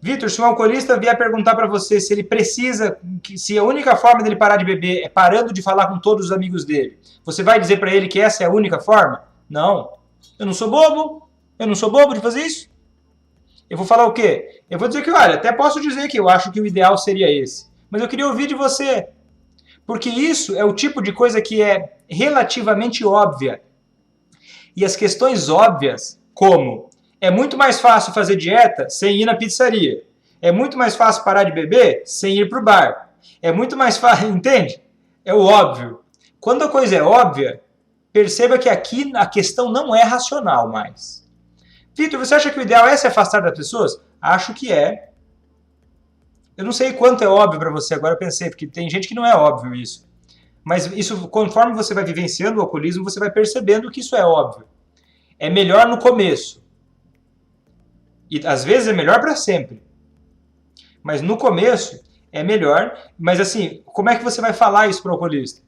Vitor, se um alcoolista vier perguntar para você se ele precisa, se a única forma dele parar de beber é parando de falar com todos os amigos dele, você vai dizer para ele que essa é a única forma? Não. Eu não sou bobo. Eu não sou bobo de fazer isso. Eu vou falar o quê? Eu vou dizer que, olha, até posso dizer que eu acho que o ideal seria esse. Mas eu queria ouvir de você. Porque isso é o tipo de coisa que é relativamente óbvia. E as questões óbvias, como é muito mais fácil fazer dieta sem ir na pizzaria. É muito mais fácil parar de beber sem ir para o bar. É muito mais fácil, entende? É o óbvio. Quando a coisa é óbvia, perceba que aqui a questão não é racional mais. Vitor, você acha que o ideal é se afastar das pessoas? Acho que é. Eu não sei quanto é óbvio para você, agora eu pensei, porque tem gente que não é óbvio isso. Mas isso, conforme você vai vivenciando o alcoolismo, você vai percebendo que isso é óbvio. É melhor no começo. E às vezes é melhor para sempre. Mas no começo é melhor. Mas assim, como é que você vai falar isso para o alcoolista?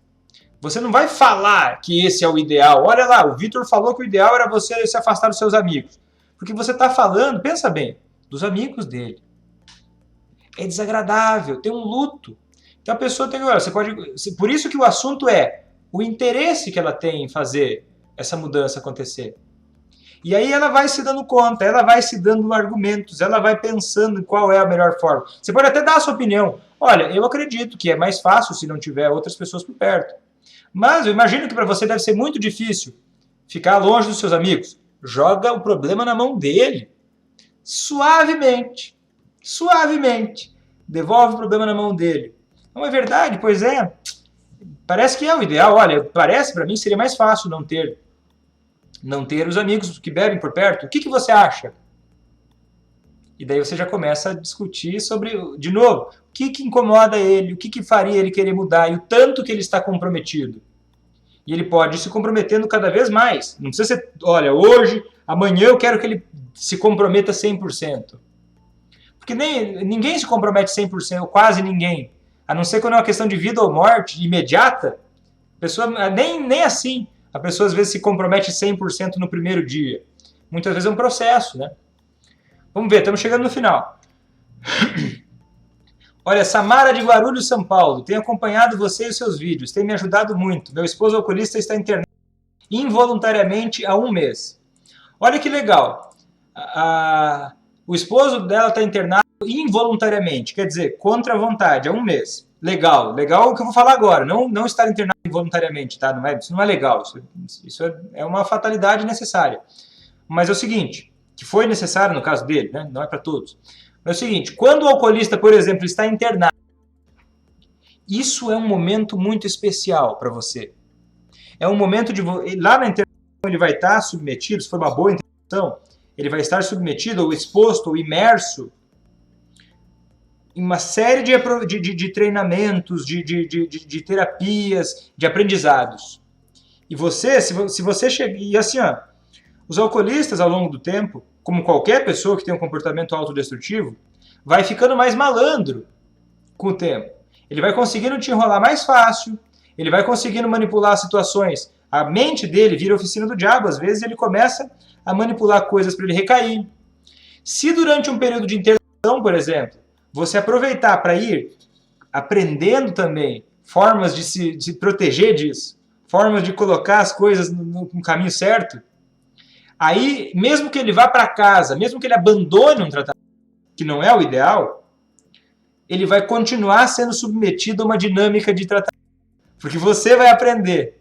Você não vai falar que esse é o ideal. Olha lá, o Vitor falou que o ideal era você se afastar dos seus amigos. Porque você está falando, pensa bem, dos amigos dele. É desagradável, tem um luto. Então a pessoa tem que... Você pode, por isso que o assunto é o interesse que ela tem em fazer essa mudança acontecer. E aí ela vai se dando conta, ela vai se dando argumentos, ela vai pensando em qual é a melhor forma. Você pode até dar a sua opinião. Olha, eu acredito que é mais fácil se não tiver outras pessoas por perto. Mas eu imagino que para você deve ser muito difícil ficar longe dos seus amigos. Joga o problema na mão dele. Suavemente. Suavemente. Devolve o problema na mão dele. Não é verdade? Pois é. Parece que é o ideal. Olha, parece para mim seria mais fácil não ter os amigos que bebem por perto. O que você acha? E daí você já começa a discutir sobre, de novo, o que incomoda ele, o que faria ele querer mudar e o tanto que ele está comprometido. E ele pode ir se comprometendo cada vez mais. Não precisa ser, olha, hoje, amanhã eu quero que ele se comprometa 100%. Porque ninguém se compromete 100%, ou quase ninguém. A não ser quando é uma questão de vida ou morte imediata, a pessoa, nem assim. A pessoa às vezes se compromete 100% no primeiro dia. Muitas vezes é um processo, né? Vamos ver, estamos chegando no final. Olha, Samara de Guarulhos, São Paulo. Tenho acompanhado você e os seus vídeos. Tem me ajudado muito. Meu esposo alcoolista está internado involuntariamente há 1 mês. Olha que legal. O esposo dela está internado involuntariamente. Quer dizer, contra a vontade, há 1 mês. Legal. Legal o que eu vou falar agora. Não estar internado involuntariamente, tá? Isso não é legal. Isso é uma fatalidade necessária. Mas é o seguinte, que foi necessário no caso dele, né? Não é para todos. É o seguinte, quando o alcoolista, por exemplo, está internado, isso é um momento muito especial para você. É um momento de... Lá na internação ele vai estar submetido, se for uma boa internação, ele vai estar submetido ou exposto ou imerso em uma série de treinamentos, de terapias, de aprendizados. E você, se você chega... E assim, ó, os alcoolistas, ao longo do tempo, como qualquer pessoa que tem um comportamento autodestrutivo, vai ficando mais malandro com o tempo. Ele vai conseguindo te enrolar mais fácil, ele vai conseguindo manipular situações. A mente dele vira oficina do diabo, às vezes ele começa a manipular coisas para ele recair. Se durante um período de internação, por exemplo, você aproveitar para ir aprendendo também formas de se proteger disso, formas de colocar as coisas no caminho certo, aí, mesmo que ele vá para casa, mesmo que ele abandone um tratamento que não é o ideal, ele vai continuar sendo submetido a uma dinâmica de tratamento. Porque você vai aprender.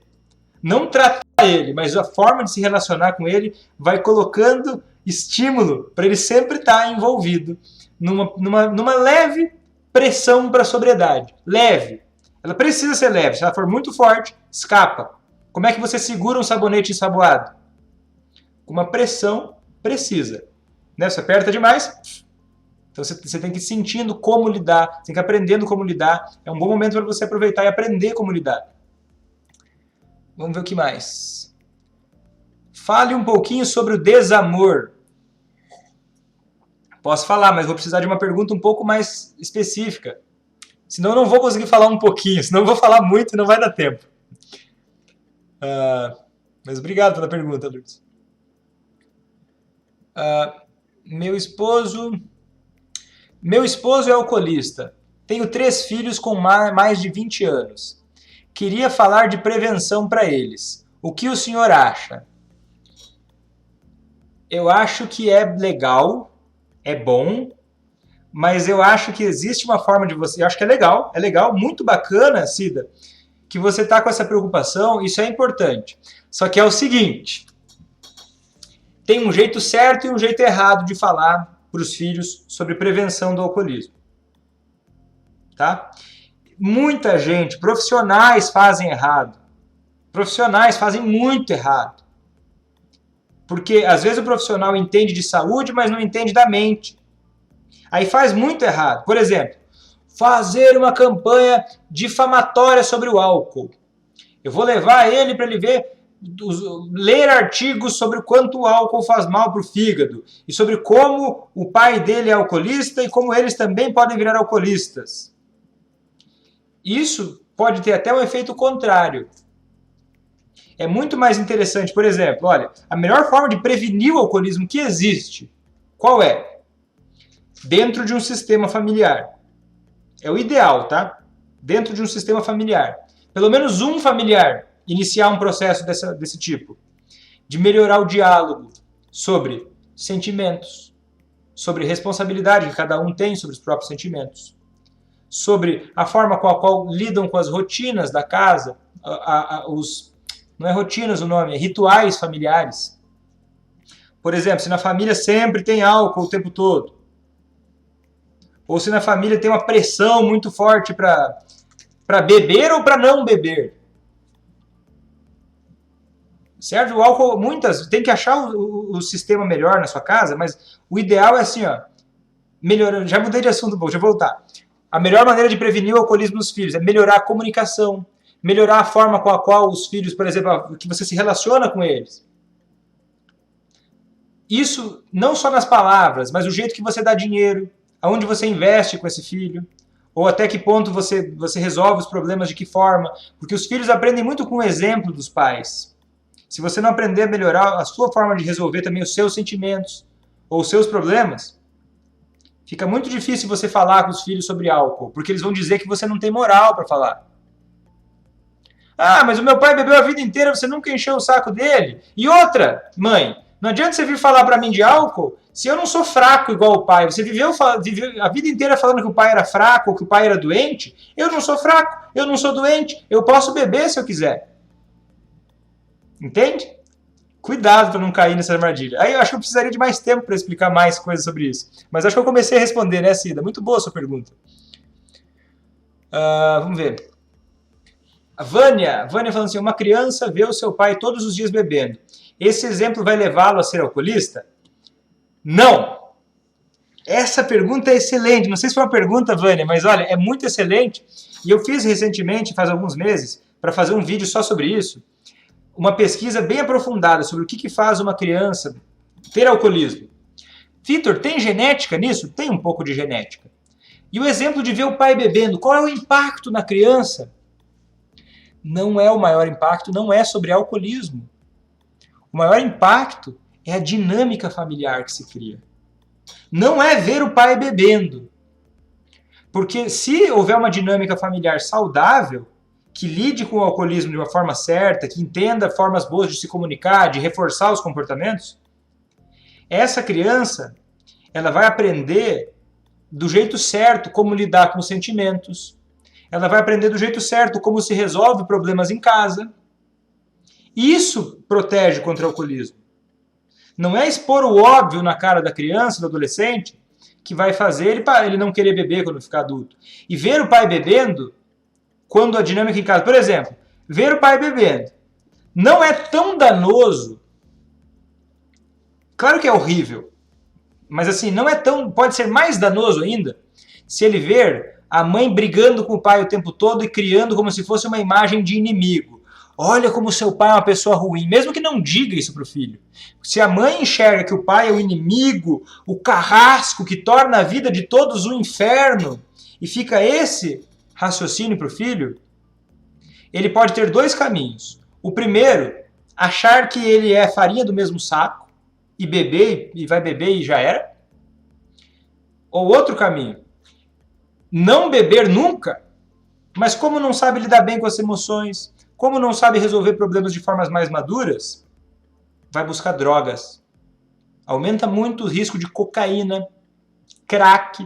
Não tratar ele, mas a forma de se relacionar com ele vai colocando estímulo para ele sempre estar envolvido numa leve pressão para a sobriedade. Leve. Ela precisa ser leve. Se ela for muito forte, escapa. Como é que você segura um sabonete ensaboado? Com uma pressão precisa. Né? Você aperta demais, então você tem que ir sentindo como lidar, você tem que ir aprendendo como lidar. É um bom momento para você aproveitar e aprender como lidar. Vamos ver o que mais. Fale um pouquinho sobre o desamor. Posso falar, mas vou precisar de uma pergunta um pouco mais específica. Senão eu não vou conseguir falar um pouquinho, senão eu vou falar muito e não vai dar tempo. Mas obrigado pela pergunta, Luiz. Meu esposo é alcoolista. Tenho 3 filhos com mais de 20 anos. Queria falar de prevenção para eles. O que o senhor acha? Eu acho que é legal, é bom, mas eu acho que existe uma forma de você... Eu acho que é legal, muito bacana, Cida, que você está com essa preocupação, isso é importante. Só que é o seguinte... tem um jeito certo e um jeito errado de falar para os filhos sobre prevenção do alcoolismo. Tá? Muita gente, profissionais fazem errado. Profissionais fazem muito errado. Porque às vezes o profissional entende de saúde, mas não entende da mente. Aí faz muito errado. Por exemplo, fazer uma campanha difamatória sobre o álcool. Eu vou levar ele para ele ler artigos sobre o quanto o álcool faz mal para o fígado e sobre como o pai dele é alcoolista e como eles também podem virar alcoolistas. Isso pode ter até um efeito contrário. É muito mais interessante, por exemplo, olha, a melhor forma de prevenir o alcoolismo que existe, qual é? Dentro de um sistema familiar. É o ideal, tá? Dentro de um sistema familiar. Pelo menos um familiar iniciar um processo desse tipo. De melhorar o diálogo sobre sentimentos, sobre responsabilidade que cada um tem sobre os próprios sentimentos, sobre a forma com a qual lidam com as rotinas da casa, não é rotinas o nome, é rituais familiares. Por exemplo, se na família sempre tem álcool o tempo todo, ou se na família tem uma pressão muito forte para beber ou para não beber. Certo? O álcool, tem que achar o sistema melhor na sua casa, mas o ideal é assim, ó, melhorando. Já mudei de assunto, deixa eu voltar. A melhor maneira de prevenir o alcoolismo nos filhos é melhorar a comunicação, melhorar a forma com a qual os filhos, por exemplo, que você se relaciona com eles. Isso não só nas palavras, mas o jeito que você dá dinheiro, aonde você investe com esse filho, ou até que ponto você resolve os problemas, de que forma. Porque os filhos aprendem muito com o exemplo dos pais. Se você não aprender a melhorar a sua forma de resolver também os seus sentimentos ou os seus problemas, fica muito difícil você falar com os filhos sobre álcool, porque eles vão dizer que você não tem moral para falar. Ah, mas o meu pai bebeu a vida inteira, você nunca encheu o saco dele. E outra, mãe, não adianta você vir falar para mim de álcool se eu não sou fraco igual o pai. Você viveu a vida inteira falando que o pai era fraco ou que o pai era doente. Eu não sou fraco, eu não sou doente, eu posso beber se eu quiser. Entende? Cuidado para não cair nessa armadilha. Aí eu acho que eu precisaria de mais tempo para explicar mais coisas sobre isso. Mas acho que eu comecei a responder, né, Cida? Muito boa a sua pergunta. Vamos ver. A Vânia falando assim, uma criança vê o seu pai todos os dias bebendo. Esse exemplo vai levá-lo a ser alcoolista? Não! Essa pergunta é excelente. Não sei se foi uma pergunta, Vânia, mas olha, é muito excelente. E eu fiz recentemente, faz alguns meses, para fazer um vídeo só sobre isso, uma pesquisa bem aprofundada sobre o que faz uma criança ter alcoolismo. Vitor, tem genética nisso? Tem um pouco de genética. E o exemplo de ver o pai bebendo, qual é o impacto na criança? Não é o maior impacto, não é sobre alcoolismo. O maior impacto é a dinâmica familiar que se cria. Não é ver o pai bebendo. Porque se houver uma dinâmica familiar saudável, que lide com o alcoolismo de uma forma certa, que entenda formas boas de se comunicar, de reforçar os comportamentos, essa criança ela vai aprender do jeito certo como lidar com os sentimentos, ela vai aprender do jeito certo como se resolve problemas em casa. Isso protege contra o alcoolismo. Não é expor o óbvio na cara da criança, do adolescente, que vai fazer ele não querer beber quando ficar adulto. E ver o pai bebendo, quando a dinâmica em casa... Por exemplo, ver o pai bebendo não é tão danoso. Claro que é horrível, mas assim, não é tão... Pode ser mais danoso ainda se ele ver a mãe brigando com o pai o tempo todo e criando como se fosse uma imagem de inimigo. Olha como seu pai é uma pessoa ruim, mesmo que não diga isso para o filho. Se a mãe enxerga que o pai é o inimigo, o carrasco que torna a vida de todos um inferno, e fica esse raciocínio para o filho, ele pode ter dois caminhos. O primeiro, achar que ele é farinha do mesmo saco, e beber, e vai beber e já era. Ou outro caminho, não beber nunca, mas como não sabe lidar bem com as emoções, como não sabe resolver problemas de formas mais maduras, vai buscar drogas. Aumenta muito o risco de cocaína, crack,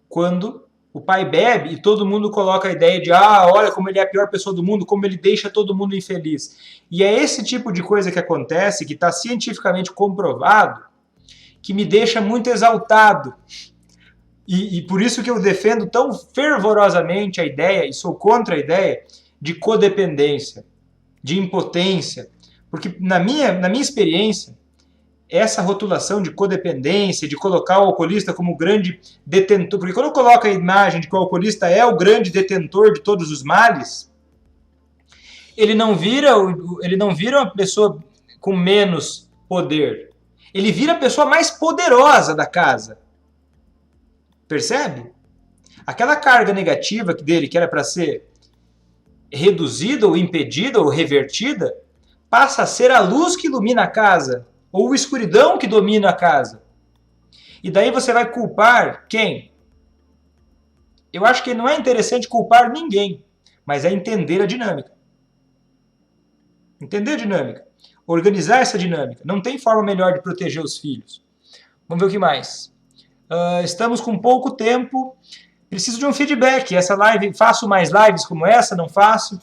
quando O pai bebe e todo mundo coloca a ideia de olha como ele é a pior pessoa do mundo, como ele deixa todo mundo infeliz. E é esse tipo de coisa que acontece, que está cientificamente comprovado, que me deixa muito exaltado. E por isso que eu defendo tão fervorosamente a ideia, e sou contra a ideia, de codependência, de impotência. Porque na minha experiência, essa rotulação de codependência, de colocar o alcoolista como grande detentor, porque quando eu coloco a imagem de que o alcoolista é o grande detentor de todos os males, ele não vira uma pessoa com menos poder. Ele vira a pessoa mais poderosa da casa. Percebe? Aquela carga negativa dele, que era para ser reduzida ou impedida ou revertida, passa a ser a luz que ilumina a casa, ou a escuridão que domina a casa. E daí você vai culpar quem? Eu acho que não é interessante culpar ninguém, mas é entender a dinâmica. Entender a dinâmica. Organizar essa dinâmica. Não tem forma melhor de proteger os filhos. Vamos ver o que mais. Estamos com pouco tempo. Preciso de um feedback. Essa live, faço mais lives como essa? Não faço?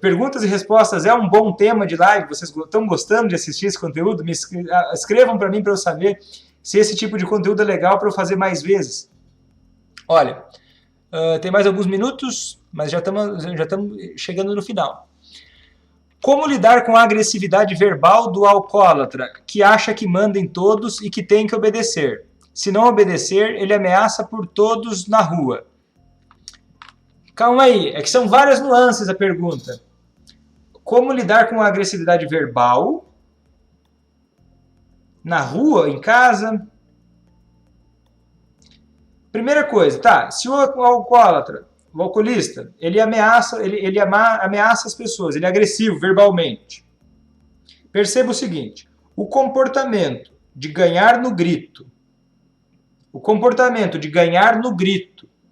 Perguntas e respostas é um bom tema de live. Vocês estão gostando de assistir esse conteúdo? Escrevam para mim para eu saber se esse tipo de conteúdo é legal para eu fazer mais vezes. Olha, tem mais alguns minutos, mas já estamos chegando no final. Como lidar com a agressividade verbal do alcoólatra, que acha que manda em todos e que tem que obedecer? Se não obedecer, ele ameaça por todos na rua. Calma aí, é que são várias nuances a pergunta. Como lidar com a agressividade verbal? Na rua, em casa? Primeira coisa, tá, se o alcoólatra, o alcoolista, ele ameaça as pessoas, ele é agressivo verbalmente. Perceba o seguinte, o comportamento de ganhar no grito,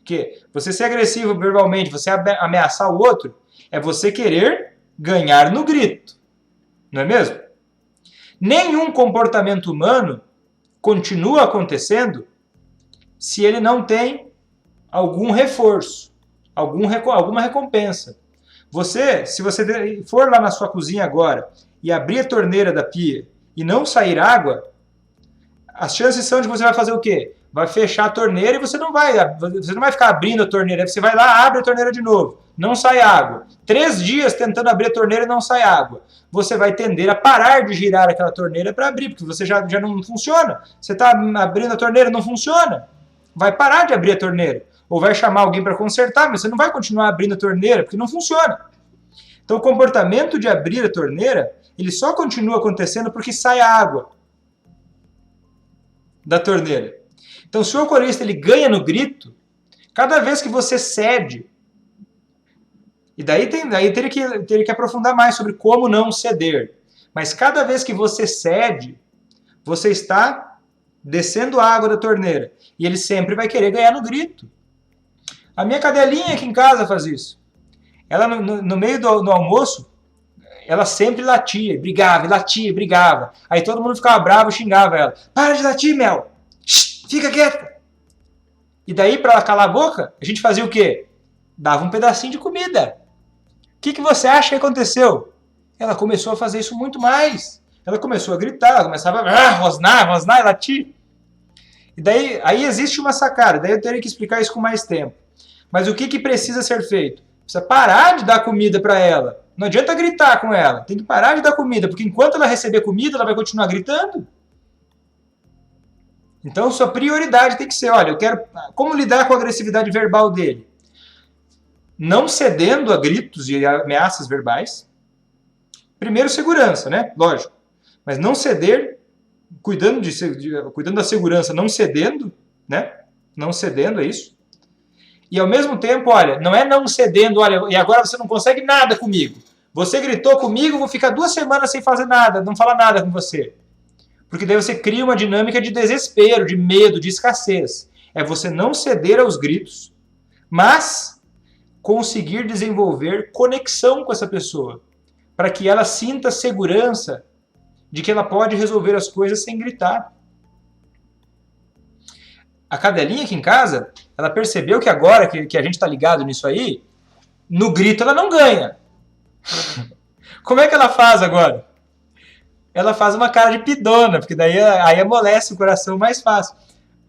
que você ser agressivo verbalmente, você ameaçar o outro, é você querer ganhar no grito. Não é mesmo? Nenhum comportamento humano continua acontecendo se ele não tem algum reforço, alguma recompensa. Se você for lá na sua cozinha agora e abrir a torneira da pia e não sair água, as chances são de que você vai fazer o quê? Vai fechar a torneira e você não vai ficar abrindo a torneira. Você vai lá, abre a torneira de novo. Não sai água. 3 dias tentando abrir a torneira e não sai água. Você vai tender a parar de girar aquela torneira para abrir, porque você já não funciona. Você está abrindo a torneira, não funciona. Vai parar de abrir a torneira. Ou vai chamar alguém para consertar, mas você não vai continuar abrindo a torneira, porque não funciona. Então o comportamento de abrir a torneira, ele só continua acontecendo porque sai a água da torneira. Então, se o alcoolista ele ganha no grito, cada vez que você cede, e daí teria que aprofundar mais sobre como não ceder, mas cada vez que você cede, você está descendo a água da torneira, e ele sempre vai querer ganhar no grito. A minha cadelinha aqui em casa faz isso. Ela, no meio do almoço, ela sempre latia, brigava. Aí todo mundo ficava bravo e xingava ela. Para de latir, Mel! Fica quieta! E daí, para ela calar a boca, a gente fazia o quê? Dava um pedacinho de comida. O que você acha que aconteceu? Ela começou a fazer isso muito mais. Ela começou a gritar, ela começava a rosnar e latir. E daí, aí existe uma sacada, daí eu teria que explicar isso com mais tempo. Mas o que precisa ser feito? Precisa parar de dar comida para ela. Não adianta gritar com ela, tem que parar de dar comida, porque enquanto ela receber comida, ela vai continuar gritando. Então, sua prioridade tem que ser, olha, eu quero como lidar com a agressividade verbal dele. Não cedendo a gritos e ameaças verbais. Primeiro, segurança, né? Lógico. Mas não ceder, cuidando da segurança, não cedendo, né? Não cedendo, é isso. E ao mesmo tempo, olha, não é não cedendo, olha, e agora você não consegue nada comigo. Você gritou comigo, vou ficar 2 semanas sem fazer nada, não falar nada com você. Porque daí você cria uma dinâmica de desespero, de medo, de escassez. É você não ceder aos gritos, mas conseguir desenvolver conexão com essa pessoa, para que ela sinta segurança de que ela pode resolver as coisas sem gritar. A cadelinha aqui em casa, ela percebeu que agora que a gente tá ligado nisso aí, no grito ela não ganha. Como é que ela faz agora? Ela faz uma cara de pidona, porque daí aí amolece o coração mais fácil.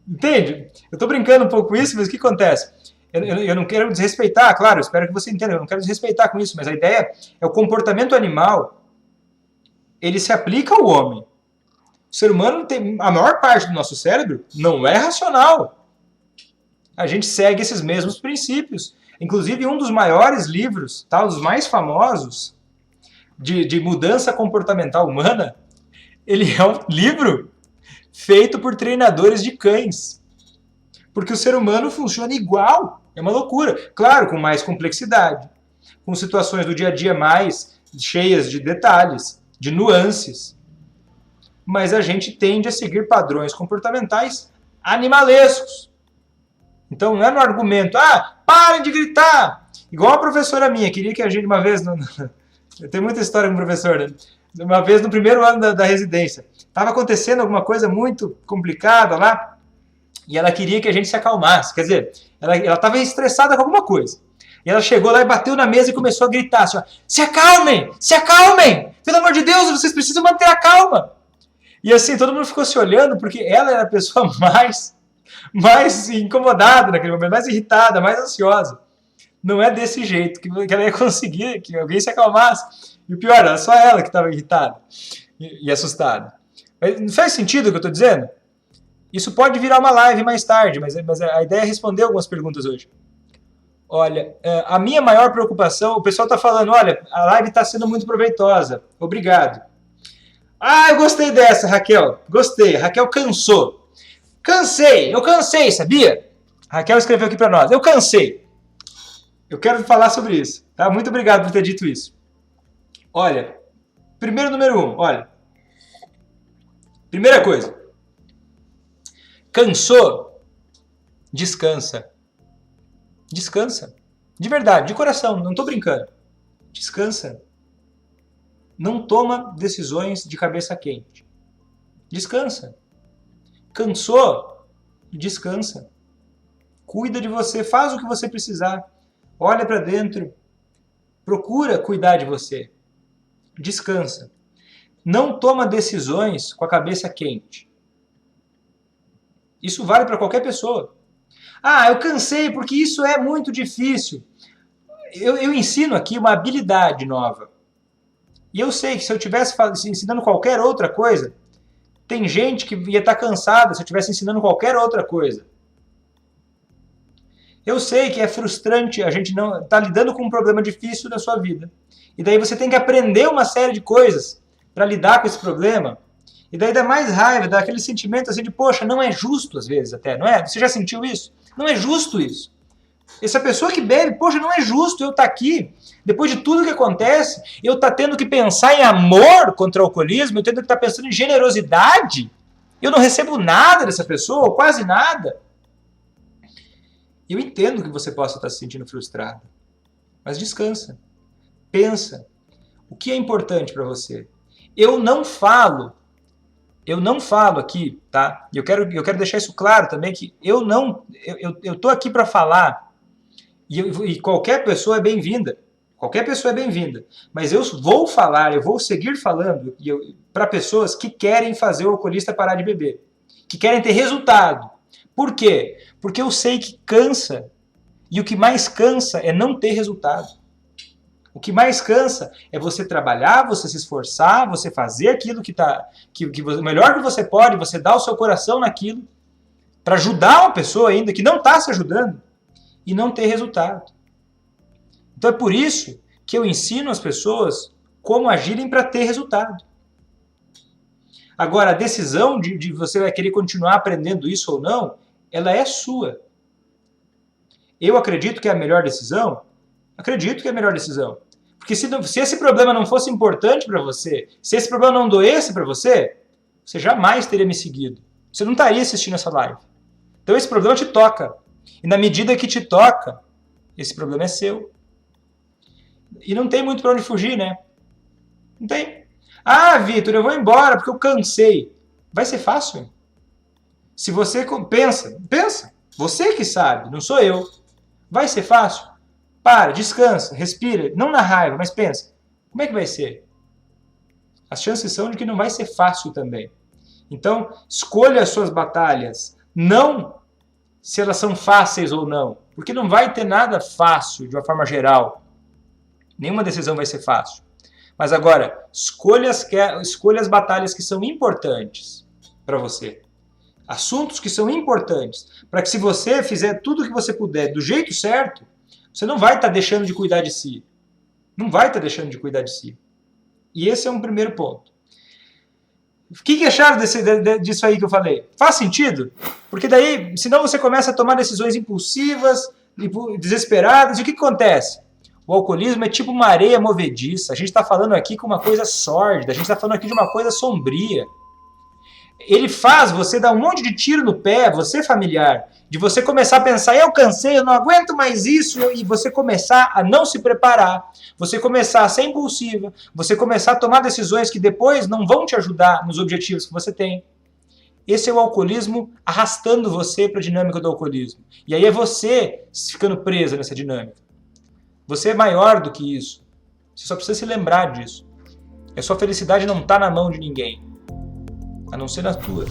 Entende? Eu tô brincando um pouco com isso, mas o que acontece? Eu não quero desrespeitar, claro, espero que você entenda, eu não quero desrespeitar com isso, mas a ideia é o comportamento animal, ele se aplica ao homem. O ser humano tem, a maior parte do nosso cérebro não é racional. A gente segue esses mesmos princípios. Inclusive, um dos maiores livros, tá, um dos mais famosos, de mudança comportamental humana, ele é um livro feito por treinadores de cães. Porque o ser humano funciona igual. É uma loucura. Claro, com mais complexidade. Com situações do dia a dia mais cheias de detalhes, de nuances. Mas a gente tende a seguir padrões comportamentais animalescos. Então não é no argumento, parem de gritar! Igual a professora minha, queria que a gente uma vez... Eu tenho muita história com o professor, né? Uma vez no primeiro ano da residência. Estava acontecendo alguma coisa muito complicada lá, e ela queria que a gente se acalmasse. Quer dizer, ela estava estressada com alguma coisa. E ela chegou lá e bateu na mesa e começou a gritar assim, se acalmem! Se acalmem! Pelo amor de Deus, vocês precisam manter a calma! E assim, todo mundo ficou se olhando, porque ela era a pessoa mais incomodada naquele momento, mais irritada, mais ansiosa. Não é desse jeito que ela ia conseguir que alguém se acalmasse. E o pior, era só ela que estava irritada e assustada. Mas não faz sentido o que eu estou dizendo? Isso pode virar uma live mais tarde, mas a ideia é responder algumas perguntas hoje. Olha, a minha maior preocupação, o pessoal está falando, olha, a live está sendo muito proveitosa, obrigado. Eu gostei dessa, Raquel, gostei, a Raquel cansou. Eu cansei, sabia? A Raquel escreveu aqui para nós, eu cansei. Eu quero falar sobre isso, tá? Muito obrigado por ter dito isso. Olha, número 1, olha. Primeira coisa. Cansou? Descansa. Descansa. De verdade, de coração, não tô brincando. Descansa. Não toma decisões de cabeça quente. Descansa. Cansou? Descansa. Cuida de você, faz o que você precisar. Olha para dentro. Procura cuidar de você. Descansa. Não toma decisões com a cabeça quente. Isso vale para qualquer pessoa. Eu cansei porque isso é muito difícil. Eu ensino aqui uma habilidade nova. E eu sei que se eu estivesse ensinando qualquer outra coisa, tem gente que ia estar cansada se eu estivesse ensinando qualquer outra coisa. Eu sei que é frustrante a gente não estar lidando com um problema difícil da sua vida. E daí você tem que aprender uma série de coisas para lidar com esse problema. E daí dá mais raiva, dá aquele sentimento assim de, poxa, não é justo às vezes até, não é? Você já sentiu isso? Não é justo isso. Essa pessoa que bebe, poxa, não é justo eu estar aqui, depois de tudo que acontece, eu estar tendo que pensar em amor contra o alcoolismo, eu tendo que estar pensando em generosidade, eu não recebo nada dessa pessoa, ou quase nada. Eu entendo que você possa estar se sentindo frustrado, mas descansa, pensa, o que é importante para você? Eu não falo aqui, tá? Eu quero deixar isso claro também, que eu tô aqui para falar, e qualquer pessoa é bem-vinda. Qualquer pessoa é bem-vinda. Mas eu vou seguir falando para pessoas que querem fazer o alcoolista parar de beber. Que querem ter resultado. Por quê? Porque eu sei que cansa. E o que mais cansa é não ter resultado. O que mais cansa é você trabalhar, você se esforçar, você fazer aquilo o melhor que você pode, você dar o seu coração naquilo, para ajudar uma pessoa ainda que não está se ajudando e não ter resultado. Então é por isso que eu ensino as pessoas como agirem para ter resultado. Agora, a decisão de você vai querer continuar aprendendo isso ou não, ela é sua. Eu acredito que é a melhor decisão? Acredito que é a melhor decisão. Porque se esse problema não fosse importante para você, se esse problema não doesse para você, você jamais teria me seguido. Você não estaria assistindo essa live. Então esse problema te toca. E na medida que te toca, esse problema é seu. E não tem muito para onde fugir, né? Não tem. Vitor, eu vou embora porque eu cansei. Vai ser fácil? Se você pensa, você que sabe, não sou eu. Vai ser fácil? Para, descansa, respira, não na raiva, mas pensa, como é que vai ser? As chances são de que não vai ser fácil também. Então, escolha as suas batalhas, não se elas são fáceis ou não, porque não vai ter nada fácil de uma forma geral. Nenhuma decisão vai ser fácil. Mas agora, escolha as batalhas que são importantes para você. Assuntos que são importantes, para que se você fizer tudo o que você puder do jeito certo, você não vai estar deixando de cuidar de si. Não vai estar deixando de cuidar de si. E esse é um primeiro ponto. O que acharam disso aí que eu falei? Faz sentido? Porque daí, senão você começa a tomar decisões impulsivas, desesperadas, e o que acontece? O alcoolismo é tipo uma areia movediça. A gente está falando aqui com uma coisa sórdida, a gente está falando aqui de uma coisa sombria. Ele faz você dar um monte de tiro no pé, você familiar, de você começar a pensar, eu cansei, eu não aguento mais isso, e você começar a não se preparar, você começar a ser impulsiva, você começar a tomar decisões que depois não vão te ajudar nos objetivos que você tem. Esse é o alcoolismo arrastando você para a dinâmica do alcoolismo. E aí é você ficando presa nessa dinâmica. Você é maior do que isso. Você só precisa se lembrar disso. A sua felicidade não está na mão de ninguém, a não ser na tua.